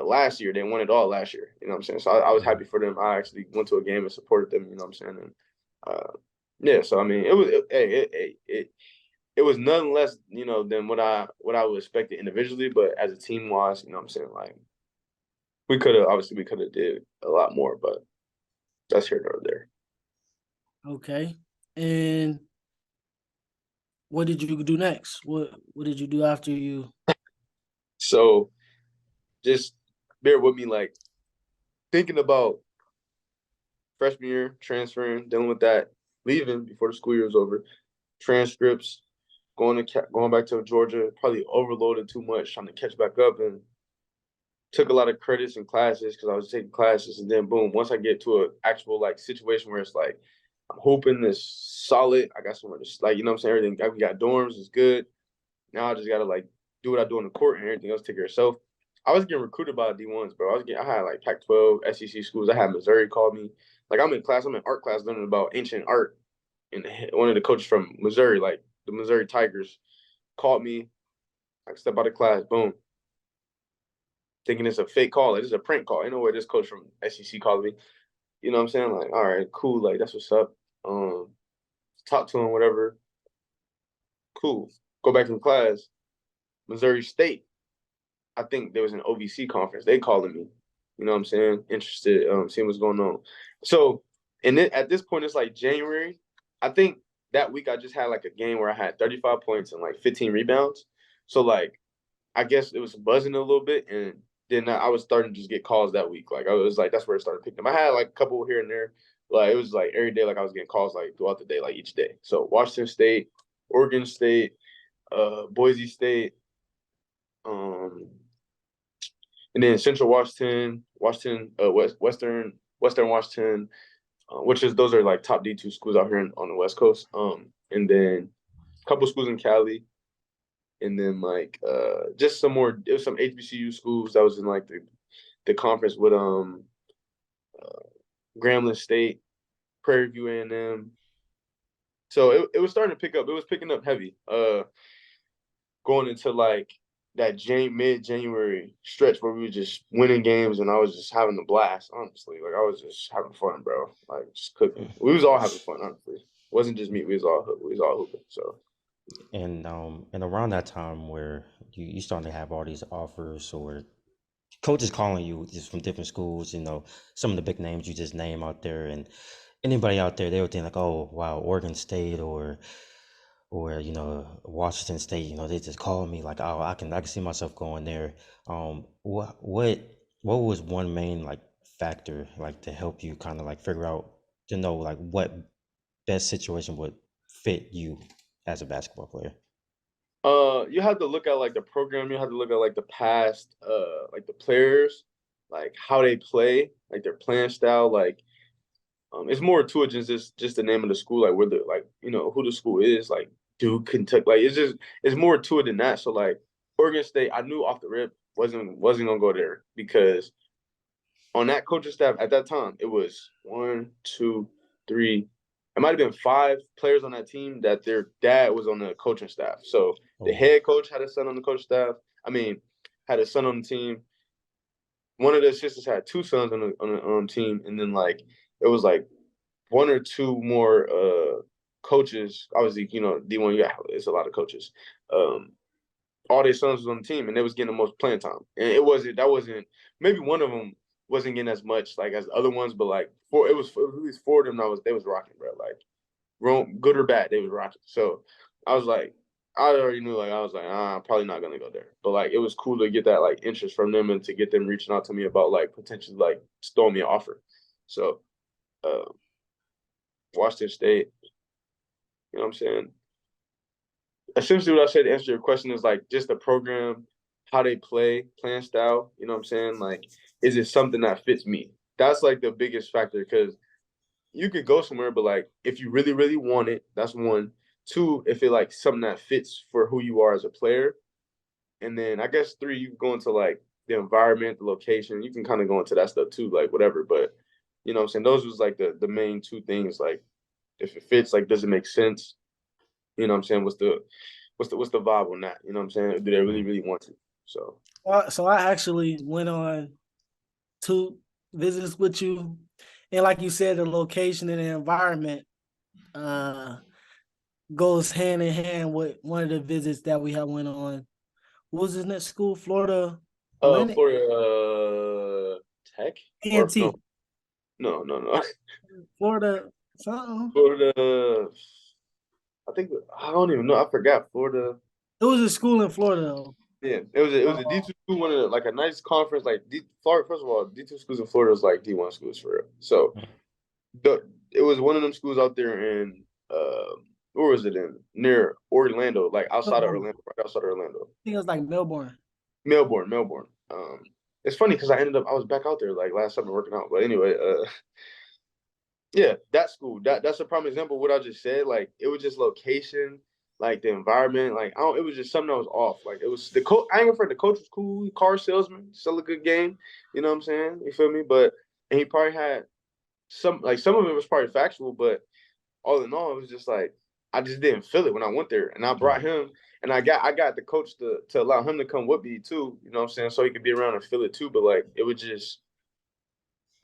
last year. They won it all last year, you know what I'm saying. So I was happy for them. I actually went to a game and supported them, you know what I'm saying. And yeah, so I mean, it was none less, than what I would expect individually, but as a team wise, you know what I'm saying, like we could have did a lot more, but that's here nor there. Okay. And what did you do next? What did you do after you? So just bear with me, like thinking about freshman year, transferring, dealing with that, leaving before the school year was over, transcripts, going back to Georgia, probably overloaded too much, trying to catch back up, and took a lot of credits in classes because I was taking classes, and then boom, once I get to an actual like situation where it's like I'm hoping this solid, I got somewhere to like, you know what I'm saying, everything, we got dorms, it's good. Now I just gotta like do what I do on the court, and everything else take care of itself. I was getting recruited by D1s, bro. I had like Pac-12, SEC schools. I had Missouri call me. Like I'm in art class learning about ancient art, and one of the coaches from Missouri, like the Missouri Tigers, called me. I step out of class, boom, thinking it's a fake call. Like, it's a prank call. Ain't no way this coach from SEC called me. You know what I'm saying? Like, all right, cool. Like, that's what's up. Talk to him, whatever. Cool. Go back to class. Missouri State. I think there was an OVC conference. They calling me. You know what I'm saying? Interested, seeing what's going on. So, and then at this point, it's like January. I think that week I just had like a game where I had 35 points and like 15 rebounds. So, like, I guess it was buzzing a little bit, and then I was starting to just get calls that week. Like I was like, that's where it started picking up. I had like a couple here and there. Like it was like every day, like I was getting calls like throughout the day, like each day. So Washington State, Oregon State, Boise State, and then Central Washington, Western Washington, those are like top D2 schools out here on the West Coast. And then a couple schools in Cali, and then like just some more. It was some HBCU schools that was in like the conference with Grambling State, Prairie View A&M. So it was starting to pick up. It was picking up heavy. Going into like that mid-January stretch where we were just winning games, and I was just having a blast. Honestly, like I was just having fun, bro. Like just cooking. We was all having fun. Honestly, it wasn't just me. We was all hooping. So. And around that time where you starting to have all these offers or coaches calling you just from different schools, some of the big names you just name out there, and anybody out there, they would think like, oh wow, Oregon State or Washington State, they just called me like, oh, I can see myself going there. What was one main like factor like to help you kind of like figure out to know like what best situation would fit you as a basketball player? You have to look at like the program. You have to look at like the past, like the players, like how they play, like their playing style. Like, it's more to it just the name of the school, like where the like who the school is, like Duke, Kentucky. Like it's more to it than that. So like Oregon State, I knew off the rip wasn't gonna go there because on that coaching staff at that time, it was 1, 2, 3. It might have been 5 players on that team that their dad was on the coaching staff. So the head coach had a son on the coaching staff. I mean, had a son on the team. One of the assistants had 2 sons on the team, and then like it was like 1 or 2 more coaches. Obviously, D1, it's a lot of coaches. All their sons was on the team, and they was getting the most playing time. And that wasn't maybe one of them wasn't getting as much like as the other ones, but like it was at least 4 of them they was rocking, bro. Like good or bad, they was rocking. So I was like, I already knew, like I was like, I'm probably not gonna go there. But like it was cool to get that like interest from them and to get them reaching out to me about like potentially like throwing me an offer. So Washington State, you know what I'm saying? Essentially what I said to answer your question is like just the program, how they playing style, you know what I'm saying? Like, is it something that fits me? That's like the biggest factor, because you could go somewhere, but like if you really, really want it, that's 1. 2, if it like something that fits for who you are as a player. And then I guess 3, you go into like the environment, the location. You can kind of go into that stuff too, like whatever. But you know what I'm saying? Those was like the main two things. Like if it fits, like does it make sense? You know what I'm saying? What's the vibe on that? You know what I'm saying? Do they really, really want to? So So I actually went on 2 visits with you, and like you said, the location and the environment goes hand in hand with one of the visits that we had went on. What was his next school? Florida Atlantic? Florida Tech or A&T. no. Florida something. Florida. I think I don't even know. I forgot Florida. It was a school in Florida though. Yeah, it was a D2 school, one of the, like a nice conference. Like Florida, first of all, D2 schools in Florida is like D1 schools for real. So it was one of them schools out there in where was it in near Orlando, like outside of Melbourne. Orlando, right outside of Orlando. I think it was like Melbourne. Melbourne. It's funny because I was back out there like last summer working out. But anyway, yeah, that school. That's a prime example of what I just said. Like it was just location, like the environment. Like it was just something that was off. Like it was the coach. I ain't afraid. The coach was cool. Car salesman, still a good game. You know what I'm saying? You feel me? But and he probably had some of it was probably factual, but all in all, it was just like I just didn't feel it when I went there. And I brought him and I got the coach to allow him to come with me too, you know what I'm saying? So he could be around and feel it too. But like it was just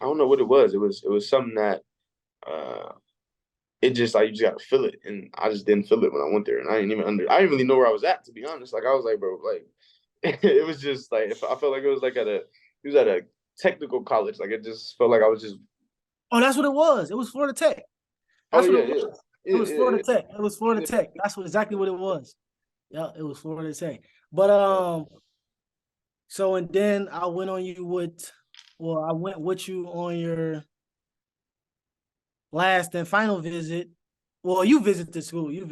I don't know what it was. It was something that it just like you just gotta feel it. And I just didn't feel it when I went there. And I didn't really know where I was at, to be honest. Like I was like, bro, like it was just like I felt like it was like it was at a technical college. Like it just felt like I was just Oh, that's what it was. It was Florida Tech. That's what it was. It was Florida Tech. It was Florida Tech. That's exactly what it was. Yeah, it was Florida Tech. But so and then I went with you on your last and final visit. Well, you visited the school. You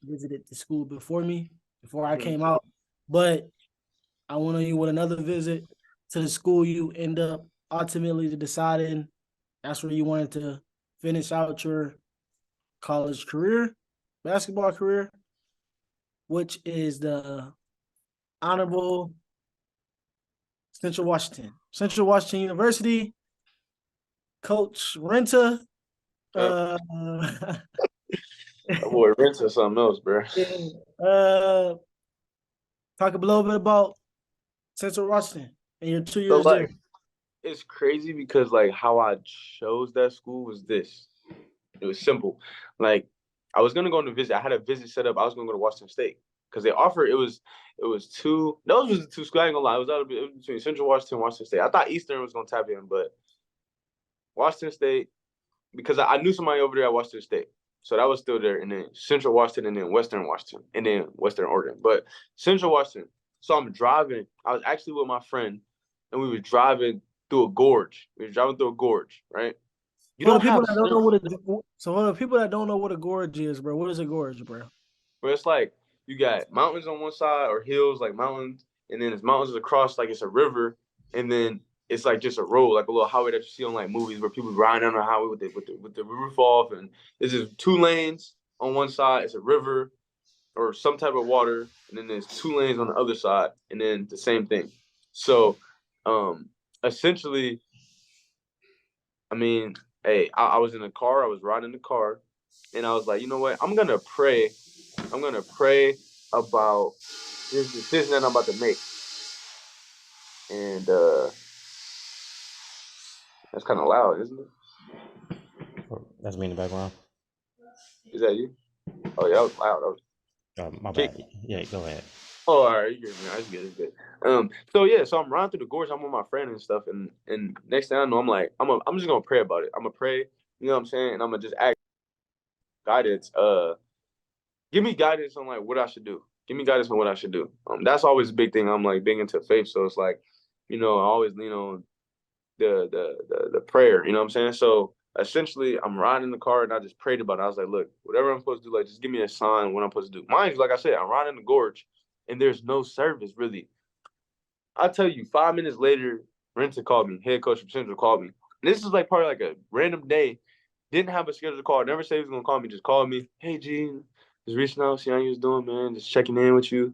visited the school before me, before I came out. But I went on you with another visit to the school. You end up ultimately deciding that's where you wanted to finish out your college career, basketball career, which is the Honorable Central Washington University. Coach Renta. That boy Renta something else, bro. Talk a little bit about Central Washington and your 2 years So like there. it's crazy because like how I chose that school was this. It was simple. Like I was gonna go on a visit. I had a visit set up. I was gonna go to Washington State because they offered. It was two. Those was the two schools. I ain't gonna lie. It was between Central Washington and Washington State. I thought Eastern was gonna tap in, but Washington State because I knew somebody over there at Washington State, so that was still there. And then Central Washington, and then Western Washington, and then Western Oregon. But Central Washington. So I'm driving. I was actually with my friend, and we were driving through a gorge. We were driving through a gorge, right? You For the don't people have that don't know for the people that don't know what a gorge is, bro, what is a gorge, bro? where it's like you got mountains on one side or hills like mountains, and then it's mountains across like it's a river, and then it's like just a road, like a little highway that you see on like movies where people ride down the highway with the roof off, and it's just 2 lanes on one side, it's a river or some type of water, and then there's 2 lanes on the other side, and then the same thing. So, essentially, I mean, hey, I was in the car, I was riding the car, and I was like, you know what, I'm gonna pray about this decision that I'm about to make. And that's kind of loud, isn't it? That's me in the background. Is that you? Oh yeah, that was loud. My bad. Yeah, go ahead. Oh, all right, you good, man. It's good. So yeah, so I'm riding through the gorge. I'm with my friend and stuff, and next thing I know, I'm like, I'm just gonna pray about it. I'm gonna pray, you know what I'm saying, and I'm gonna just ask guidance. Give me guidance on like what I should do. Give me guidance on what I should do. That's always a big thing. I'm like big into faith, so it's like, I always lean on the prayer. You know what I'm saying? So essentially, I'm riding in the car and I just prayed about it. I was like, look, whatever I'm supposed to do, like just give me a sign what I'm supposed to do. Mind you, like I said, I'm riding the gorge and there's no service really. I'll tell you, 5 minutes later, Renta called me. Head coach from Central called me. And this is like probably like a random day. Didn't have a scheduled call. Never said he was gonna call me. Just called me. Hey, Gene. Just reaching out, see how you was doing, man. Just checking in with you.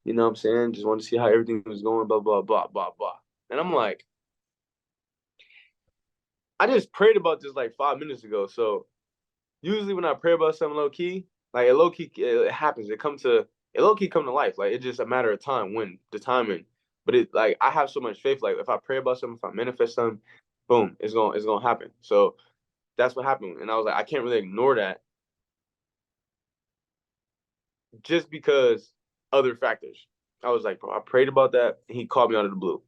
You know what I'm saying? Just wanted to see how everything was going, blah, blah, blah, blah, blah. And I'm like, I just prayed about this like 5 minutes ago. So usually when I pray about something low key, like it happens. It low key come to life. Like it's just a matter of time when the timing. But it like I have so much faith. Like if I pray about something, if I manifest something, boom, it's gonna happen. So that's what happened. And I was like, I can't really ignore that just because other factors. I was like, bro, I prayed about that, and he called me out of the blue.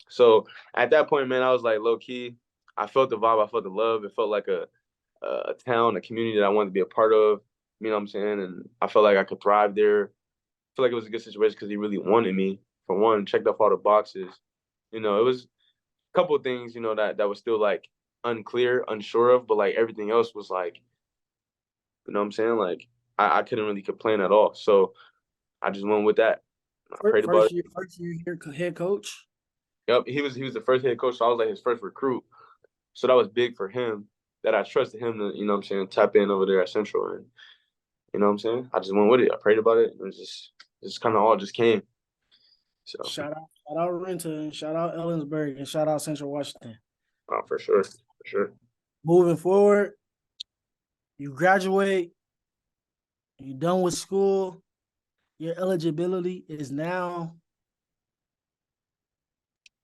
So at that point, man, I was like, low key, I felt the vibe, I felt the love. It felt like a town, a community that I wanted to be a part of. You know what I'm saying? And I felt like I could thrive there. I feel like it was a good situation because he really wanted me. For one, checked off all the boxes. You know, it was a couple of things, you know, that was still like unclear, unsure of, but like everything else was like, you know what I'm saying? Like I couldn't really complain at all. So I just went with that. I prayed about it. First year here, head coach. Yep, he was the first head coach, so I was like his first recruit. So that was big for him that I trusted him to, you know what I'm saying, tap in over there at Central. And you know what I'm saying? I just went with it. I prayed about it. It was just kind of all just came. So Shout out Renton, shout out Ellensburg, and shout out Central Washington. for sure. For sure. Moving forward, you graduate, you're done with school, your eligibility is now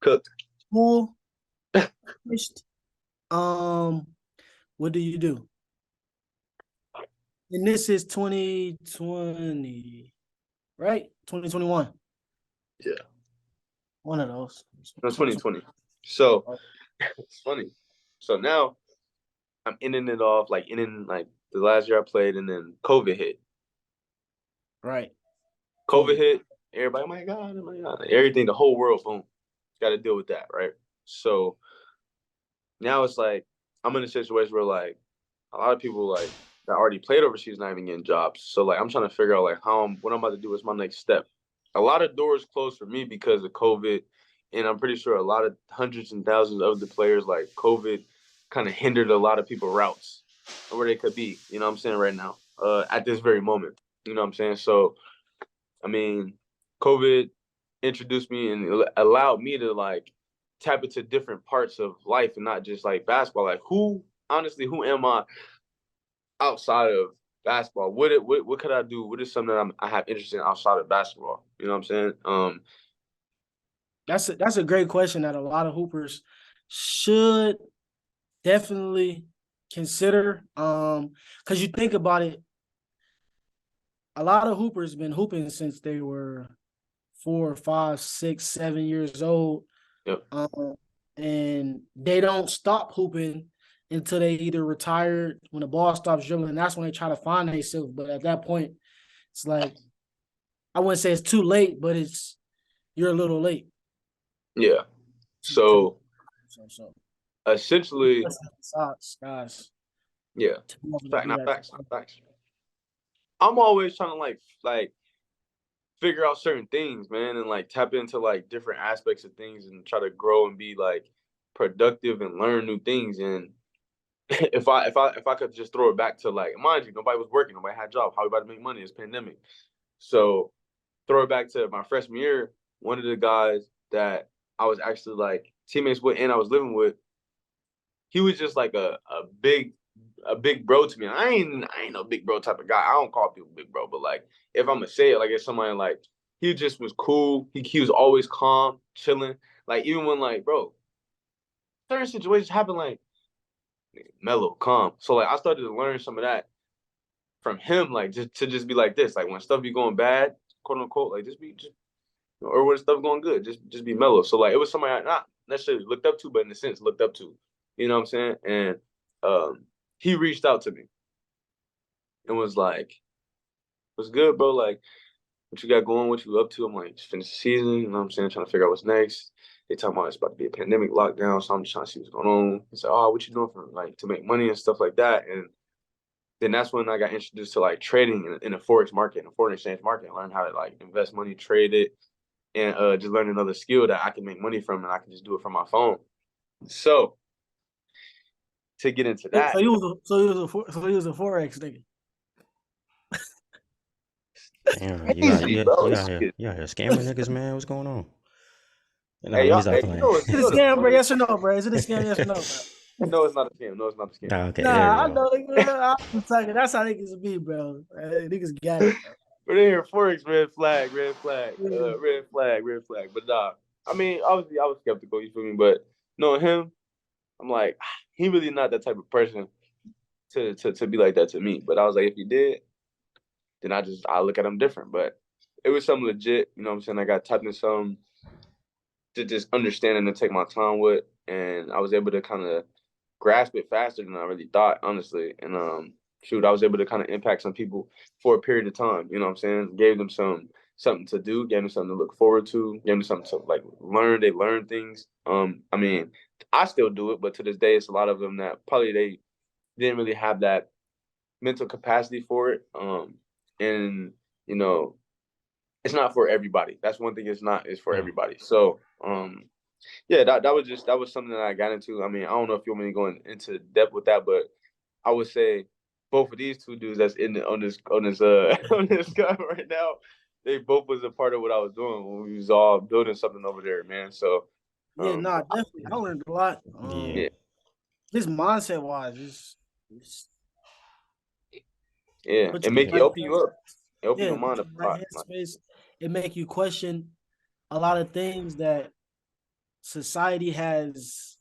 Cooked. school finished. What do you do? And this is 2020, right? 2021. Yeah. One of those. No, 2020. So it's funny. So now I'm ending it off, like ending like the last year I played, and then COVID hit. Right. COVID hit. Everybody, oh my God. Everything, the whole world, boom. Got to deal with that, right? So now it's like I'm in a situation where like a lot of people like that already played overseas not even getting jobs. So like I'm trying to figure out like what I'm about to do is my next step. A lot of doors closed for me because of COVID, and I'm pretty sure a lot of hundreds and thousands of the players like COVID kind of hindered a lot of people routes where they could be. You know what I'm saying right now at this very moment. You know what I'm saying? So I mean, COVID introduced me and allowed me to like tap into different parts of life and not just like basketball. Like honestly, who am I outside of basketball? What could I do? What is something that I have interest in outside of basketball? You know what I'm saying? That's a great question that a lot of hoopers should definitely consider. Because you think about it, a lot of hoopers been hooping since they were 4, 5, 6, 7 years old. Yep. And they don't stop hooping until they either retire when the ball stops dribbling. That's when they try to find themselves. But at that point, it's like, I wouldn't say it's too late, but you're a little late. Yeah. So essentially, guys. Yeah. Not facts. I'm always trying to like figure out certain things, man, and like tap into like different aspects of things and try to grow and be like productive and learn new things. And if I could just throw it back to like, mind you, nobody was working, nobody had a job. How we about to make money? It's pandemic. So throw it back to my freshman year, one of the guys that I was actually like teammates with and I was living with, he was just like a big bro to me. I ain't no big bro type of guy. I don't call people big bro, but like if I'm gonna say it, like if somebody like he just was cool. He was always calm, chilling. Like even when like bro, certain situations happen like mellow, calm. So like I started to learn some of that from him, like just be like this. Like when stuff be going bad, quote unquote, like or when stuff going good, just be mellow. So like it was somebody I not necessarily looked up to, but in a sense looked up to. You know what I'm saying? And he reached out to me and was like, "What's good, bro? Like, what you got going? What you up to?" I'm like, "Just finished the season." You know what I'm saying? Trying to figure out what's next. They talking about it's about to be a pandemic lockdown, so I'm just trying to see what's going on. He said, "Oh, what you doing for like to make money and stuff like that?" And then that's when I got introduced to like trading in the forex market, in the foreign exchange market, and learn how to like invest money, trade it, and just learn another skill that I can make money from, and I can just do it from my phone. So to get into that, so he was a forex nigga. Damn, you out here scamming niggas, man. What's going on? No, Hey, let me y'all. stop Hey, playing. Is it a the scam, bro? funny. Yes or no, bro? Is it a scam? Yes or no, bro? No, it's not a scam. No, it's not a scam. Oh, okay, there we Nah, I go. know. I'm talking. That's how niggas be, bro. Niggas got it, bro. But in here, Forex, red flag, Yeah. red flag. But nah, I mean, obviously, I was skeptical. You feel me? But knowing him, I'm like, he really not that type of person to be like that to me. But I was like, if he did, then I look at him different. But it was something legit. You know what I'm saying? I got tapped in some to just understand and to take my time with, and I was able to kind of grasp it faster than I really thought, honestly. And shoot, I was able to kind of impact some people for a period of time. You know what I'm saying? Gave them something to do, gave them something to look forward to, gave them something to like learn. They learn things. I mean, I still do it, but to this day, it's a lot of them that probably they didn't really have that mental capacity for it. And you know, it's not for everybody. That's one thing. It's for Mm. everybody. So, yeah, that was something that I got into. I mean, I don't know if you want me to go into depth with that, but I would say both of these two dudes that's on this on this guy right now, they both was a part of what I was doing when we was all building something over there, man. So, Yeah, nah, definitely. I learned a lot. Yeah, yeah, Just mindset wise, just yeah, put and you in make the it right open you up, headspace. it open Yeah, your put mind you up in the a right lot. headspace. It make you question a lot of things that society has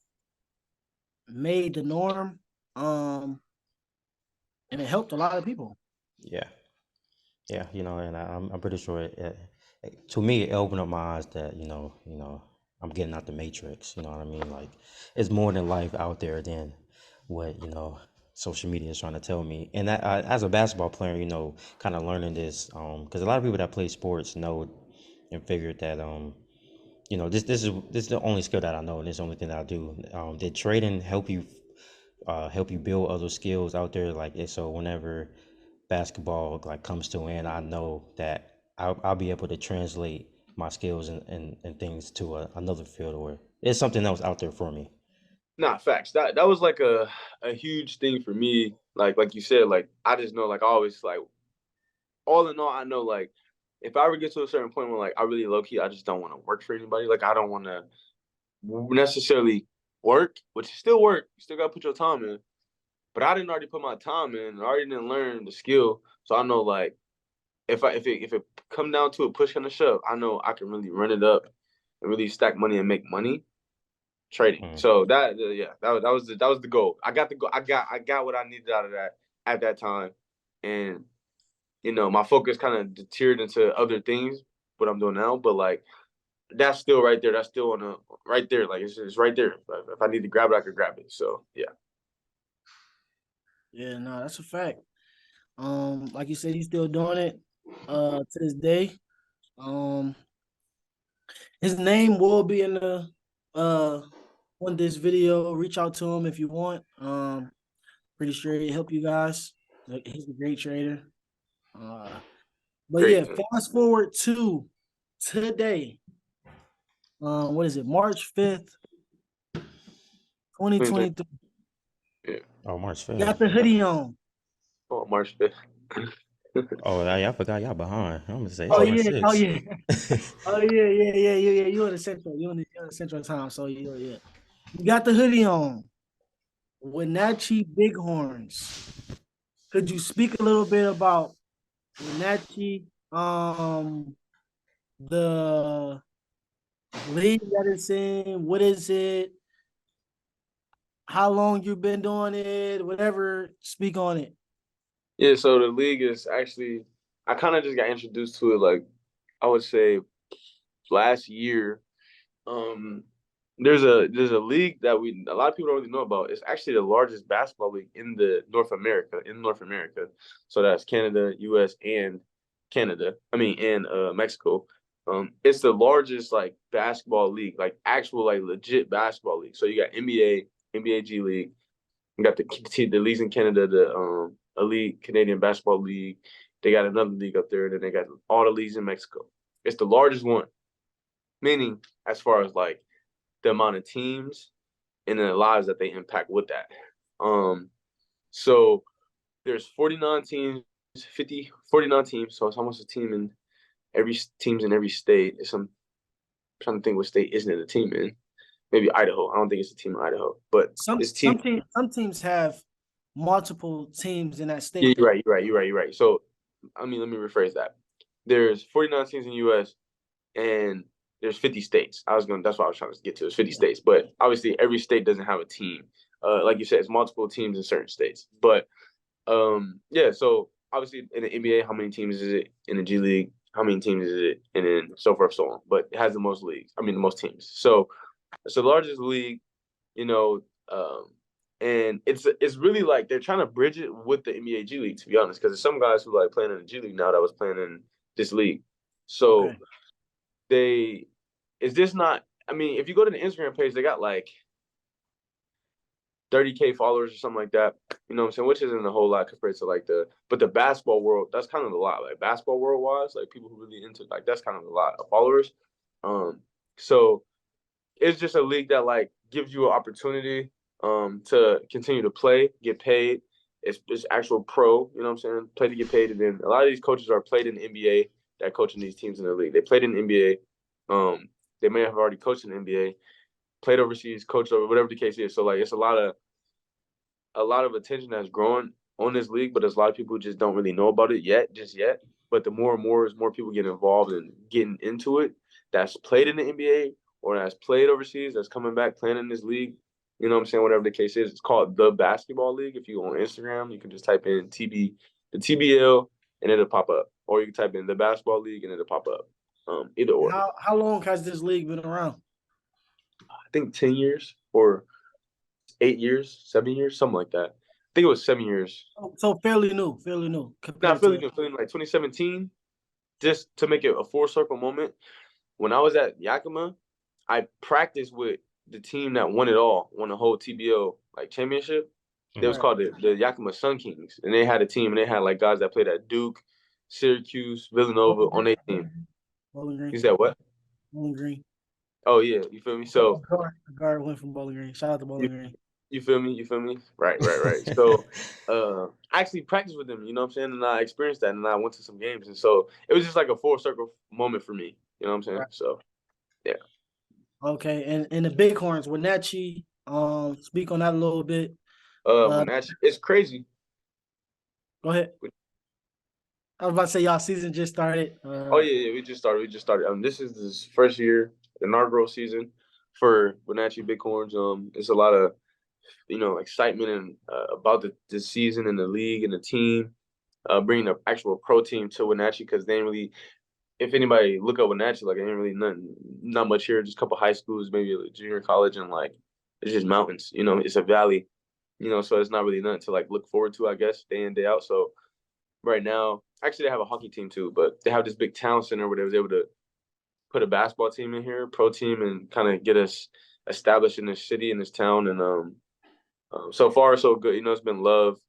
made the norm. And it helped a lot of people. yeah, yeah. And I'm pretty sure to me it opened up my eyes that I'm getting out the matrix. You know what I mean? Like it's more than life out there than what social media is trying to tell me. And as a basketball player, kind of learning this because a lot of people that play sports know and figured that this is the only skill that I know, and this is the only thing that I do. Did trading help you build other skills out there? Like so, whenever basketball like comes to an end, I know that I'll be able to translate my skills and things to another field, or it's something else out there for me. Nah, facts. That was like a huge thing for me. Like you said, like I just know, like I always like all in all, I know like if I ever get to a certain point where like I really low key, I just don't want to work for anybody. Like I don't want to necessarily work, which is still work. You still gotta put your time in. But I didn't already put my time in. I already didn't learn the skill, so I know like if it come down to a push and a shove, I know I can really run it up and really stack money and make money trading. Mm. So yeah, that was the goal. I got the goal. I got what I needed out of that at that time, and my focus kind of deterred into other things. What I'm doing now, but like that's still right there. That's still on the right there. Like it's right there. If I need to grab it, I could grab it. So yeah. Yeah, no, that's a fact. Like you said, he's still doing it to this day. Um, his name will be in the on this video. Reach out to him if you want. Pretty sure he'll help you guys. Like, he's a great trader. Uh, but yeah, Great, man. fast forward to today. What is it? March 5th, Clean 2023. Yeah. Oh, March Got 5th. the hoodie on. Oh, March 5th. Oh, I forgot y'all behind. I'm gonna say it's Oh Oh, March yeah, oh 6th. yeah, oh yeah. You in the central, you in the central time, so yeah. You got the hoodie on. Wenatchee Bighorns. Could you speak a little bit about Wenatchee? The league that it's in. What is it? How long you been doing it? Whatever. Speak on it. Yeah, so the league is actually I kind of just got introduced to it like I would say last year. Um there's a league that a lot of people don't really know about. It's actually the largest basketball league in North America. So that's Canada, US and Canada. I mean and Mexico. It's the largest like basketball league, like actual like legit basketball league. So you got NBA, NBA G League, you got the leagues in Canada, the Elite Canadian Basketball League. They got another league up there, and then they got all the leagues in Mexico. It's the largest one, meaning as far as like the amount of teams and the lives that they impact with that. So there's 49 teams, 49 teams, so it's almost a teams in every state. It's some trying to think what state isn't it a team in. Maybe Idaho. I don't think it's a team in Idaho, but Some it's team. some teams have multiple teams in that Yeah, state. you're right. So, I mean, let me rephrase that. There's 49 teams in the U.S. and there's 50 states. That's what I was trying to get to. It's 50 states, but obviously every state doesn't have a team. Like you said, it's multiple teams in certain states. But yeah. So obviously in the NBA, how many teams is it? In the G League, how many teams is it? And then so forth, so on. But it has the most leagues. I mean, the most teams. So it's the largest league. You know, and it's really like they're trying to bridge it with the NBA G League, to be honest, because there's some guys who like playing in the G League now that was playing in this league. So Okay. is this not? I mean, if you go to the Instagram page, they got like 30K followers or something like that. You know what I'm saying? Which isn't a whole lot compared to like but the basketball world, that's kind of a lot. Like basketball world wise, like people who really into like that's kind of a lot of followers. So it's just a league that like gives you an opportunity to continue to play, get paid. It's actual pro, you know what I'm saying? Play to get paid. And then a lot of these coaches are played in the NBA that coaching these teams in the league. They played in the NBA. They may have already coached in the NBA, played overseas, coached over, whatever the case is. So like it's a lot of attention that's growing on this league, but there's a lot of people who just don't really know about it just yet. But the more and more as more people get involved and getting into it, that's played in the NBA or that's played overseas, that's coming back playing in this league. You know what I'm saying? Whatever the case is, it's called the Basketball League. If you go on Instagram, you can just type in the TBL, and it'll pop up, or you can type in the Basketball League and it'll pop up. Either or. How long has this league been around? I think 10 years or 8 years, 7 years, something like that. I think it was 7 years. So fairly new. Not feeling good, feeling like 2017. Just to make it a full circle moment, when I was at Yakima, I practiced with the team that won it all, won the whole TBO like championship. It was called the Yakima Sun Kings, and they had a team, and they had like guys that played at Duke, Syracuse, Villanova on their team. Bowling Green. You said what? Bowling Green. Oh yeah, you feel me? So a guard went from Bowling Green. Shout out to Bowling Green. You feel me? Right. So I actually practiced with them, you know what I'm saying? And I experienced that, and I went to some games. And so it was just like a full circle moment for me. You know what I'm saying? Right. So, yeah. Okay. And the Bighorns, Wenatchee, speak on that a little bit. Wenatchee, it's crazy. Go ahead. I was about to say y'all season just started. Oh, yeah, we just started. This is this first year, inaugural season for Wenatchee Bighorns. It's a lot of excitement and about the season and the league and the team, bringing an actual pro team to Wenatchee, because they ain't really, if anybody look at Wenatchee, like, ain't really not much here, just a couple high schools, maybe a junior college, and like it's just mountains, it's a valley, so it's not really nothing to like look forward to, I guess, day in, day out. So right now, actually they have a hockey team too, but they have this big town center where they was able to put a basketball team in here, pro team, and kind of get us established in this city, in this town. And so far, so good. It's been love.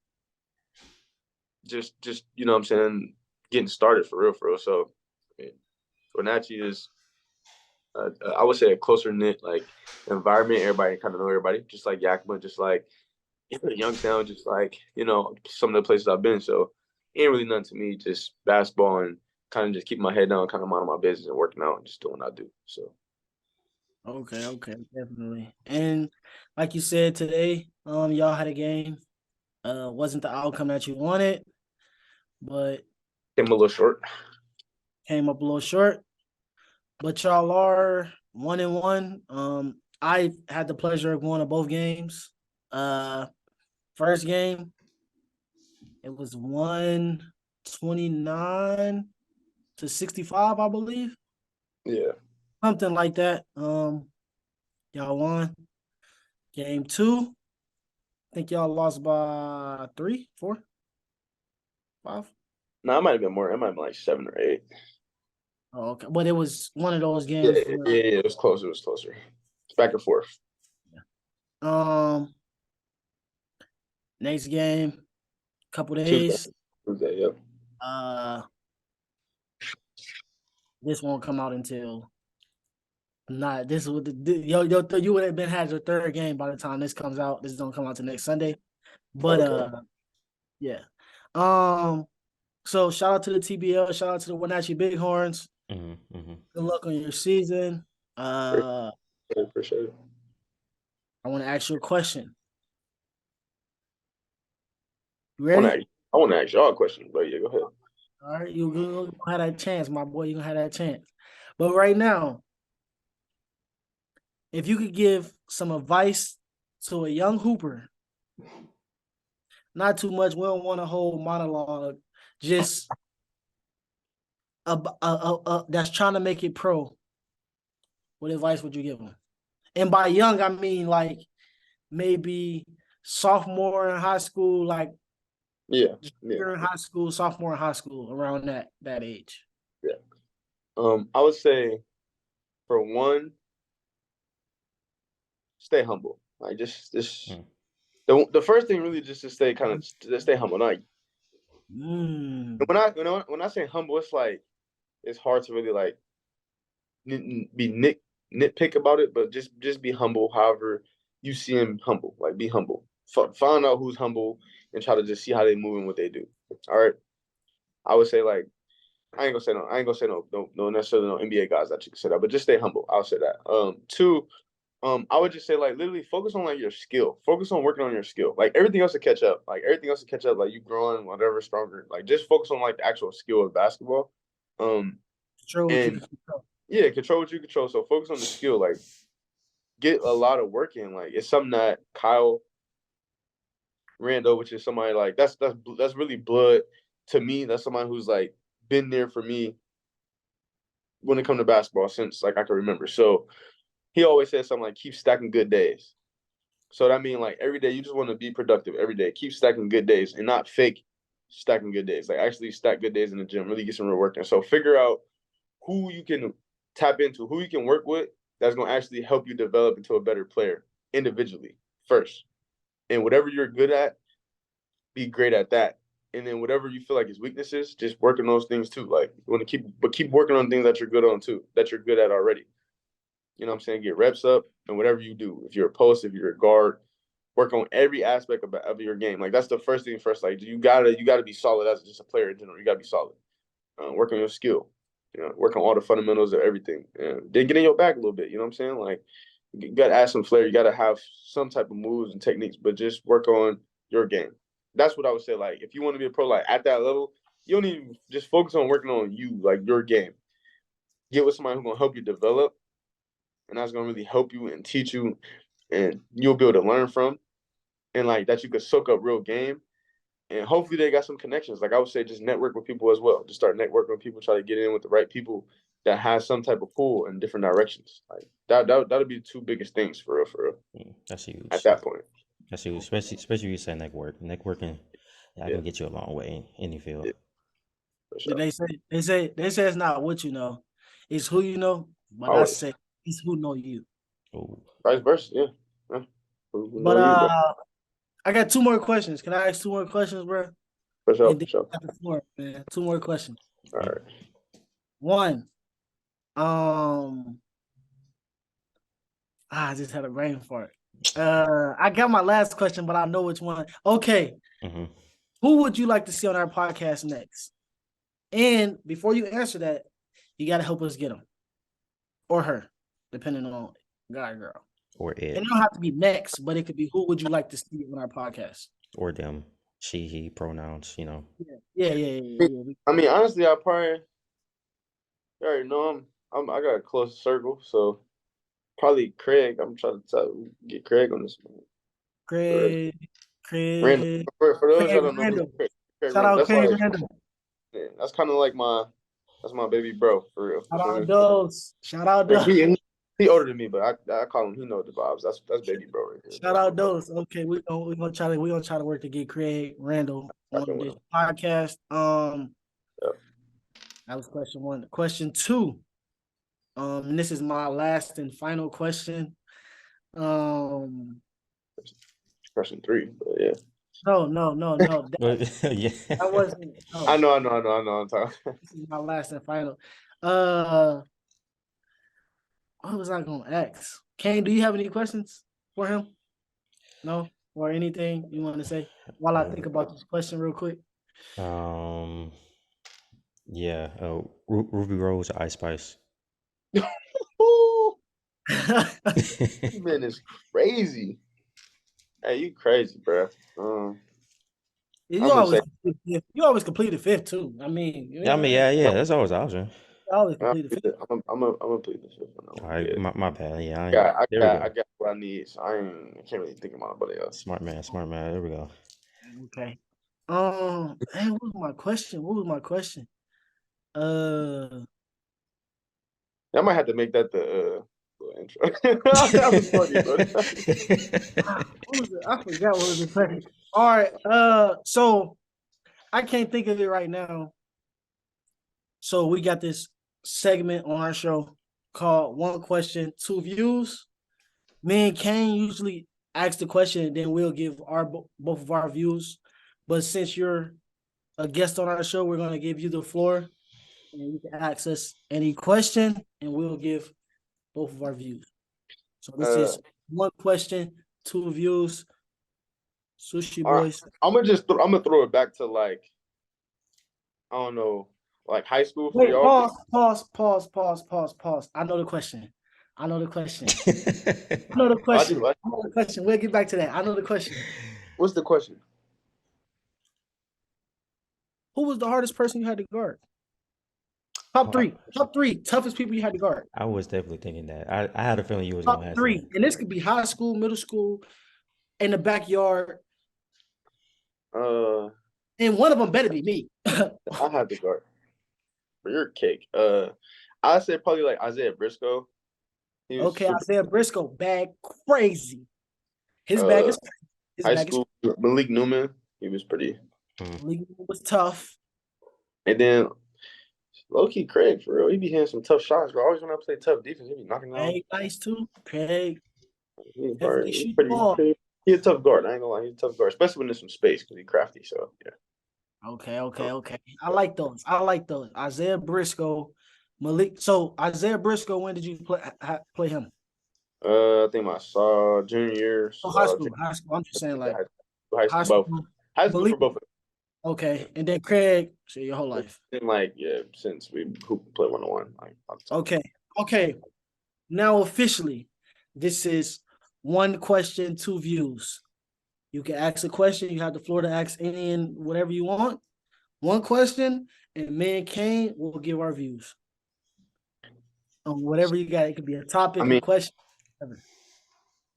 Just what I'm saying, getting started for real. So, Wenatchee is, I would say, a closer knit like environment. Everybody kind of know everybody, just like Yakima, just like Youngstown, just like some of the places I've been. So, ain't really nothing to me. Just basketball and kind of just keep my head down, kind of minding my business and working out and just doing what I do. So. Okay, definitely. And like you said today, y'all had a game. Wasn't the outcome that you wanted, but came a little short. Came up a little short. But y'all are 1-1. I had the pleasure of going to both games. First game, it was 129 to 65, I believe. Yeah. Something like that. Y'all won. Game 2, I think y'all lost by 3, 4, 5. No, it might have been more. It might have been like 7 or 8. Oh, okay. But it was one of those games. Yeah, it was closer. It's back and forth. Next game, couple days. Tuesday, yep. This won't come out until this would you would have been had your third game by the time this comes out. This don't come out till next Sunday. But okay. Yeah. So shout out to the TBL, shout out to the Wenatchee Bighorns. Good luck on your season. Uh, Appreciate it. I want to ask you a question. You I ready? want to ask y'all a question, but yeah, go ahead. All right, you're gonna have that chance, my boy. You're gonna have that chance. But right now, if you could give some advice to a young hooper, not too much. We don't want a whole monologue. Just that's trying to make it pro. What advice would you give them? And by young, I mean like maybe sophomore in high school, like Yeah. you're in high school, sophomore in high school, around that age. Yeah. I would say, for one, stay humble. Like the first thing really just to stay humble. Like when I say humble, it's like it's hard to really like nitpick about it, but just be humble. However you see him humble, like be humble. Find out who's humble and try to just see how they move and what they do. All right. I would say like I ain't gonna say no necessarily no NBA guys that you can say that, but just stay humble. I'll say that. Two, I would just say like literally focus on like your skill. Focus on working on your skill. Like everything else to catch up. Like everything else to catch up. Like you growing, whatever, stronger. Like just focus on like the actual skill of basketball. Control what you And can control. yeah, control what you control. So focus on the skill. Like get a lot of work in. Like it's something that Kyle Randall, which is somebody like that's really blood to me. That's somebody who's like been there for me when it comes to basketball since like I can remember. So he always says something like keep stacking good days. So that means like every day you just want to be productive every day. Keep stacking good days and not fake stacking good days. Like actually stack good days in the gym, really get some real work in. So figure out who you can tap into, who you can work with that's gonna actually help you develop into a better player individually first. And whatever you're good at, be great at that. And then whatever you feel like is weaknesses, just work on those things too. Like you want to keep working on things that you're good on too, that you're good at already. You know what I'm saying? Get reps up and whatever you do. If you're a post, if you're a guard, work on every aspect of your game. Like that's the first thing first. Like you gotta be solid as just a player in general. You gotta be solid. Work on your skill. Work on all the fundamentals of everything. And then get in your back a little bit. You know what I'm saying? Like you gotta add some flair. You gotta have some type of moves and techniques, but just work on your game. That's what I would say. Like if you want to be a pro, like at that level, you don't even just focus on working on you, like your game. Get with somebody who's gonna help you develop, and that's gonna really help you and teach you, and you'll be able to learn from, and like that you could soak up real game, and hopefully they got some connections. Like I would say, just network with people as well. Just start networking with people, try to get in with the right people that has some type of pull in different directions. Like that'll be the two biggest things for real. That's At huge. that point. That's huge, especially you say networking. That Yeah. can get you a long way in any field. Yeah, for sure. They say it's not what you know, it's who you know. But I Always. say it's who know you. Oh, Vice versa, yeah. Who But know you, bro? I got two more questions. Can I ask two more questions, bro? For sure, And for then sure. at the floor, man. Two more questions. All right. One, I just had a brain fart. I got my last question, but I know which one. Okay. mm-hmm. Who would you like to see on our podcast next? And before you answer that, you got to help us get him or her, depending on guy or girl. Or it. And it don't have to be next, but it could be who would you like to see on our podcast? Or them. She, he pronouns, Yeah. I mean, honestly, I probably you already know I got a close circle, so probably Craig. I'm trying to get Craig on this one. Craig, Randall. Craig, For those Craig y'all don't know who Randall. Craig Shout Randall, out that's Craig like Randall. that's kind of like that's my baby bro for real. Shout out Dose. Shout out Dose. He older than me, but I call him. He knows the vibes. That's baby bro right here. Shout out Dose. Okay, we're gonna try to work to get Craig Randall on this podcast. Yep. That was question one. Question two. And this is my last and final question. Question three, but yeah. No. yeah. That wasn't. No. I know. I'm talking. This is my last and final. What was I gonna ask? Kane, do you have any questions for him? No, or anything you want to say while I think about this question real quick? Yeah. Ruby Rose, Ice Spice. This man is crazy. Hey, you crazy, bro. You always complete the fifth too. I mean, Yeah, I mean, yeah, that's always an option. You always complete the fifth. I'm gonna plead the fifth one. All right, my bad. Yeah, I there we go. got what I need, so I can't really think about nobody else. Smart man. There we go. Okay. Man, what was my question? I might have to make that the intro. That was funny, bro. What was it? I forgot what was the question. All right. So I can't think of it right now. So we got this segment on our show called One Question, Two Views. Me and Kane usually ask the question, and then we'll give both of our views. But since you're a guest on our show, we're going to give you the floor, and you can ask us any question, and we'll give both of our views. So this is One Question, Two Views. Sushi Boys. I'm gonna throw it back to like, I don't know, like high school for y'all. Pause. I know the question. We'll get back to that. I know the question. What's the question? Who was the hardest person you had to guard? Top three toughest people you had to guard. I was definitely thinking that. I had a feeling you was top gonna ask three, that. And this could be high school, middle school, in the backyard. And one of them better be me. I had to guard. But you're cake. I said probably like Isaiah Briscoe. Isaiah Briscoe, bag crazy. His bag is crazy. High school, Malik Newman, he was pretty. Malik Newman was tough. And then low-key Craig, for real. He be hitting some tough shots, bro. Always when I play tough defense, he be knocking down. Craig nice too. Craig. He's a tough guard. I ain't gonna lie. He's a tough guard, especially when there's some space because he's crafty. So, yeah. Okay. I like those. Isaiah Briscoe, Malik. So, Isaiah Briscoe, when did you play him? I think my junior year. High school. I'm just saying, like high school for both of them. Okay, and then Craig, so your whole life. And since we play 1-on-1. Okay. Now officially, this is One Question, Two Views. You can ask a question. You have the floor to ask any and whatever you want. One question, and me and Kane will give our views on whatever you got. It could be a topic, a question, whatever.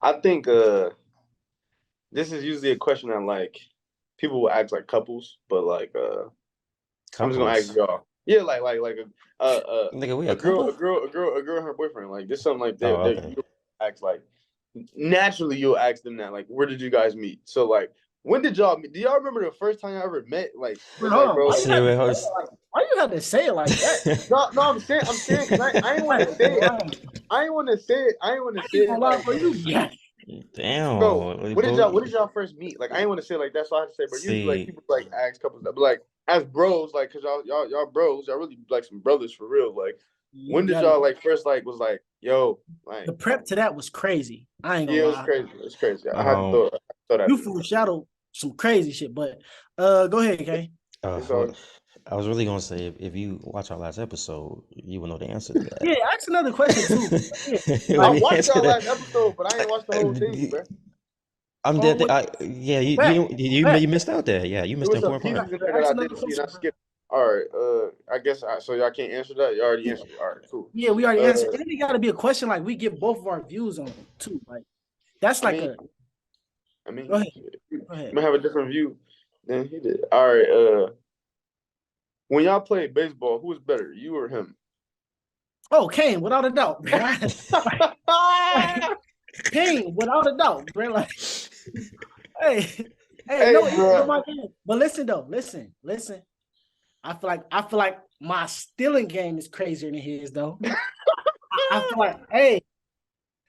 I think this is usually a question that people will ask like couples, but I'm just gonna ask y'all. Yeah, like a girl and her boyfriend. Like this something like that. You ask naturally you'll ask them that where did you guys meet? So when did y'all meet? Do y'all remember the first time y'all ever met? Why you have to say it like that? no, I'm saying because I ain't want to say it. I ain't want to say it. Damn. Bro, when did y'all first meet? I ain't want to say it like that, so I have to say, but usually people ask couples that, but as bros, cause y'all bros, y'all really some brothers for real. When did y'all first was yo, the prep to that was crazy. I ain't gonna lie. It was crazy. I had to throw that. You foreshadowed some crazy shit, but go ahead, Kay. I was really gonna say if you watch our last episode, you will know the answer to that. Yeah, ask another question too. I watched our last episode, but I ain't watched the whole thing, bro. I'm dead. You missed out there. Yeah, you missed the important part. I skipped. All right. I guess so. Y'all can't answer that. You already answered it. All right, cool. Yeah, we already answered. And then it got to be a question we give both of our views on it too. That's go ahead. You might have a different view than he did. All right. When y'all play baseball, who is better, you or him? Oh, Kane, without a doubt. Kane, without a doubt, bro. But listen though, listen. I feel like my stealing game is crazier than his though. I feel like,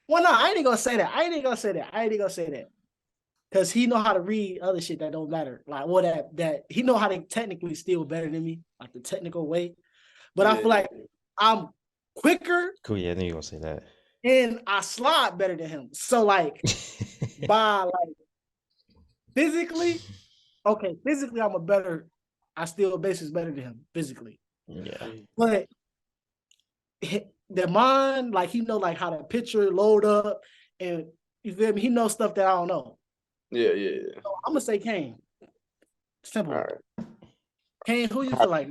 well, no, I ain't gonna say that. Cause he know how to read other shit that don't matter. That he know how to technically steal better than me, the technical way. But I feel like I'm quicker. Cool, yeah, I knew you were gonna say that. And I slide better than him. So by physically I steal bases better than him physically. Yeah. But the mind, like he know like how to picture, load up, and you feel me? He knows stuff that I don't know. Yeah. So I'm gonna say Kane. Simple. All right. Kane, who you feel like?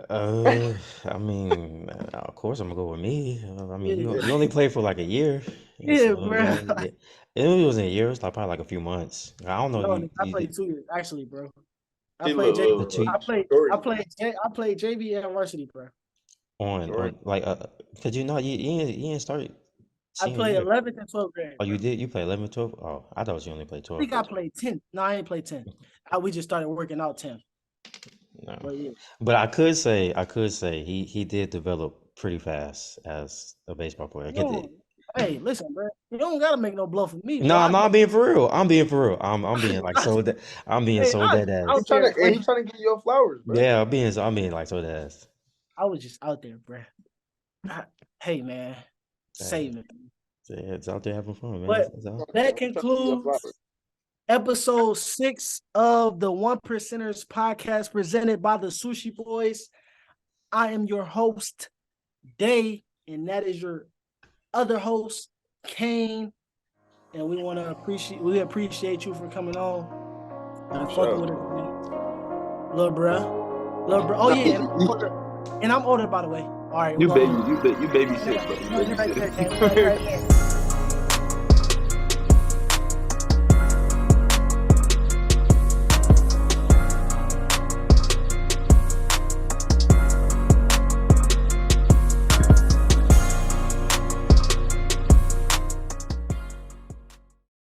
I mean, of course I'm gonna go with me. I mean, Yeah, you only played for like a year. yeah, So, bro. it wasn't a year. It was like probably like a few months. I don't know. No, You, I you played did 2 years actually, bro. I See, played J. the two I played. Jordan. I played JV at varsity, bro. on like could you not you didn't start I senior played year. 11th and 12th grade. Oh, Bro. you did? You played 11, 12? Oh, I thought you only played I 12. think I played 10th. No, I ain't played 10th. We just started working out 10th. No. But yeah. But I could say he did develop pretty fast as a baseball player. Hey, listen, bro. You don't gotta make no bluff with me, bro. No, I'm being for real. I'm being for real. I'm being like so that I'm being Hey, so I dead was ass. out there. He's trying to get your flowers, bro. Yeah, I'm being like so dead ass. I was just out there, bro. Hey, man. Save me. Yeah, it's out there having fun, man. But that concludes episode 6 of the One Percenters podcast presented by the Sushi Boys. I am your host, Day, and that is your other host, Kane. And we appreciate you for coming on and fucking with us, man. Little bruh. Oh yeah, and I'm older, by the way. All right, You baby shit, bro. You right there, Kane.